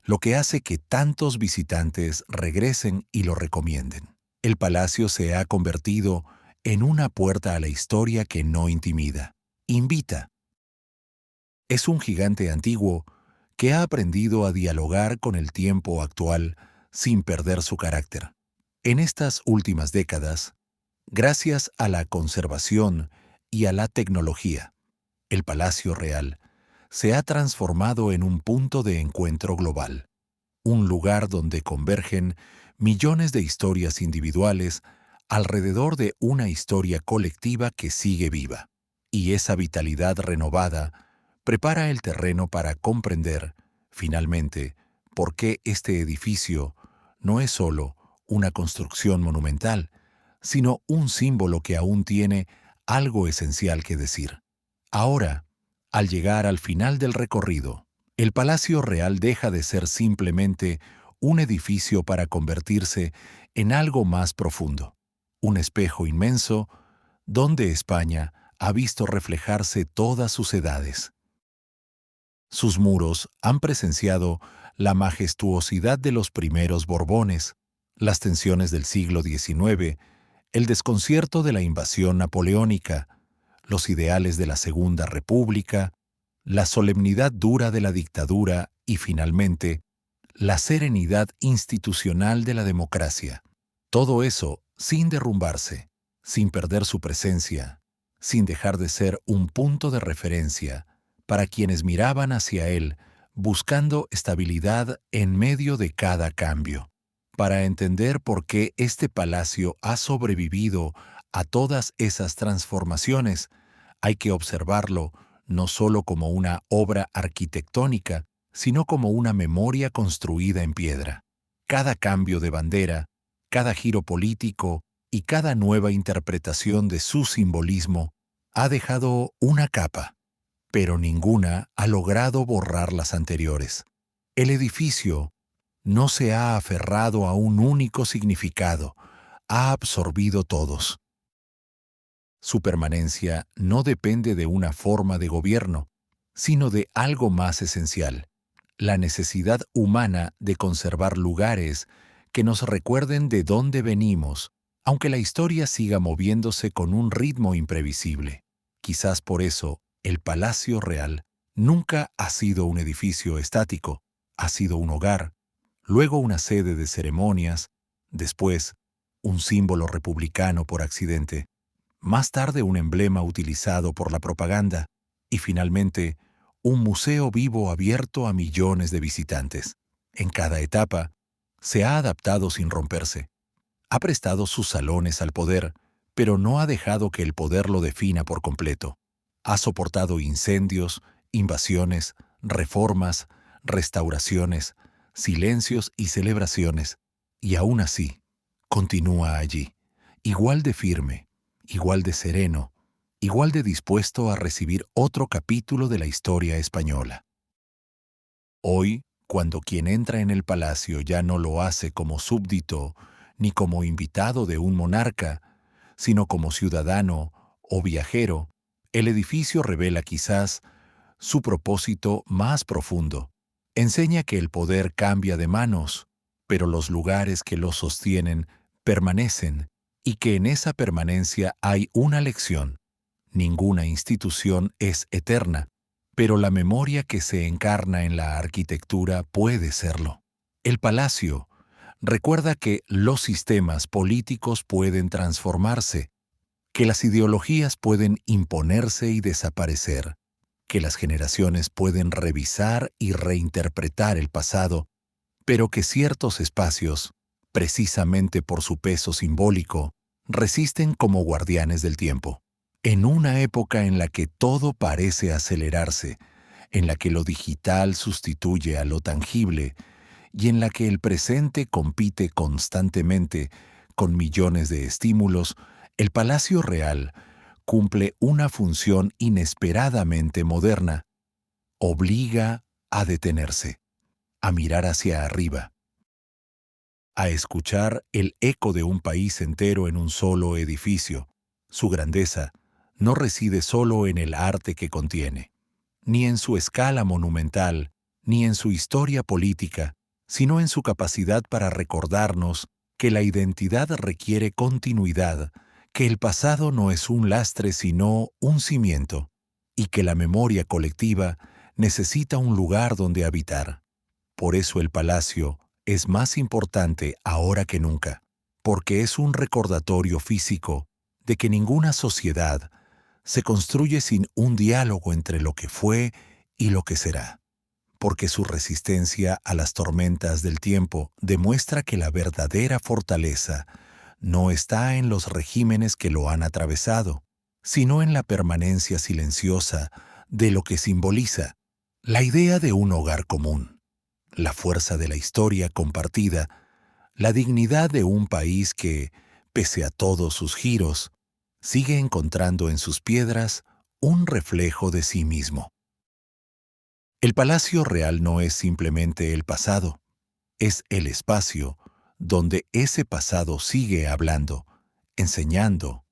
lo que hace que tantos visitantes regresen y lo recomienden. El palacio se ha convertido en una puerta a la historia que no intimida, invita. Es un gigante antiguo que ha aprendido a dialogar con el tiempo actual sin perder su carácter. En estas últimas décadas, gracias a la conservación y a la tecnología, el Palacio Real se ha transformado en un punto de encuentro global, un lugar donde convergen millones de historias individuales alrededor de una historia colectiva que sigue viva. Y esa vitalidad renovada prepara el terreno para comprender, finalmente, por qué este edificio no es solo una construcción monumental, sino un símbolo que aún tiene algo esencial que decir. Ahora, al llegar al final del recorrido, el Palacio Real deja de ser simplemente un edificio para convertirse en algo más profundo, un espejo inmenso donde España ha visto reflejarse todas sus edades. Sus muros han presenciado la majestuosidad de los primeros Borbones, las tensiones del siglo XIX, el desconcierto de la invasión napoleónica, los ideales de la Segunda República, la solemnidad dura de la dictadura y, finalmente, la serenidad institucional de la democracia. Todo eso sin derrumbarse, sin perder su presencia, sin dejar de ser un punto de referencia para quienes miraban hacia él buscando estabilidad en medio de cada cambio. Para entender por qué este palacio ha sobrevivido a todas esas transformaciones, hay que observarlo no solo como una obra arquitectónica, sino como una memoria construida en piedra. Cada cambio de bandera, cada giro político y cada nueva interpretación de su simbolismo ha dejado una capa, pero ninguna ha logrado borrar las anteriores. El edificio no se ha aferrado a un único significado, ha absorbido todos. Su permanencia no depende de una forma de gobierno, sino de algo más esencial: la necesidad humana de conservar lugares que nos recuerden de dónde venimos, aunque la historia siga moviéndose con un ritmo imprevisible. Quizás por eso, el Palacio Real nunca ha sido un edificio estático, ha sido un hogar, luego una sede de ceremonias, después un símbolo republicano por accidente, más tarde un emblema utilizado por la propaganda y finalmente un museo vivo abierto a millones de visitantes. En cada etapa, se ha adaptado sin romperse. Ha prestado sus salones al poder, pero no ha dejado que el poder lo defina por completo. Ha soportado incendios, invasiones, reformas, restauraciones, silencios y celebraciones, y aún así, continúa allí, igual de firme, igual de sereno, igual de dispuesto a recibir otro capítulo de la historia española. Hoy, cuando quien entra en el palacio ya no lo hace como súbdito ni como invitado de un monarca, sino como ciudadano o viajero, el edificio revela quizás su propósito más profundo. Enseña que el poder cambia de manos, pero los lugares que lo sostienen permanecen, y que en esa permanencia hay una lección. Ninguna institución es eterna, pero la memoria que se encarna en la arquitectura puede serlo. El palacio Recuerda que los sistemas políticos pueden transformarse, que las ideologías pueden imponerse y desaparecer, que las generaciones pueden revisar y reinterpretar el pasado, pero que ciertos espacios, precisamente por su peso simbólico, resisten como guardianes del tiempo. En una época en la que todo parece acelerarse, en la que lo digital sustituye a lo tangible y en la que el presente compite constantemente con millones de estímulos, el Palacio Real cumple una función inesperadamente moderna. Obliga a detenerse, a mirar hacia arriba, a escuchar el eco de un país entero en un solo edificio. Su grandeza no reside solo en el arte que contiene, ni en su escala monumental, ni en su historia política, sino en su capacidad para recordarnos que la identidad requiere continuidad, que el pasado no es un lastre sino un cimiento, y que la memoria colectiva necesita un lugar donde habitar. Por eso el palacio es más importante ahora que nunca, porque es un recordatorio físico de que ninguna sociedad se construye sin un diálogo entre lo que fue y lo que será, porque su resistencia a las tormentas del tiempo demuestra que la verdadera fortaleza no está en los regímenes que lo han atravesado, sino en la permanencia silenciosa de lo que simboliza la idea de un hogar común, la fuerza de la historia compartida, la dignidad de un país que, pese a todos sus giros, sigue encontrando en sus piedras un reflejo de sí mismo. El Palacio Real no es simplemente el pasado, es el espacio donde ese pasado sigue hablando, enseñando,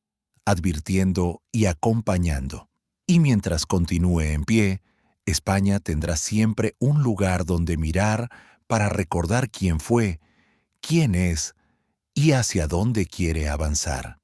advirtiendo y acompañando. Y mientras continúe en pie, España tendrá siempre un lugar donde mirar para recordar quién fue, quién es y hacia dónde quiere avanzar.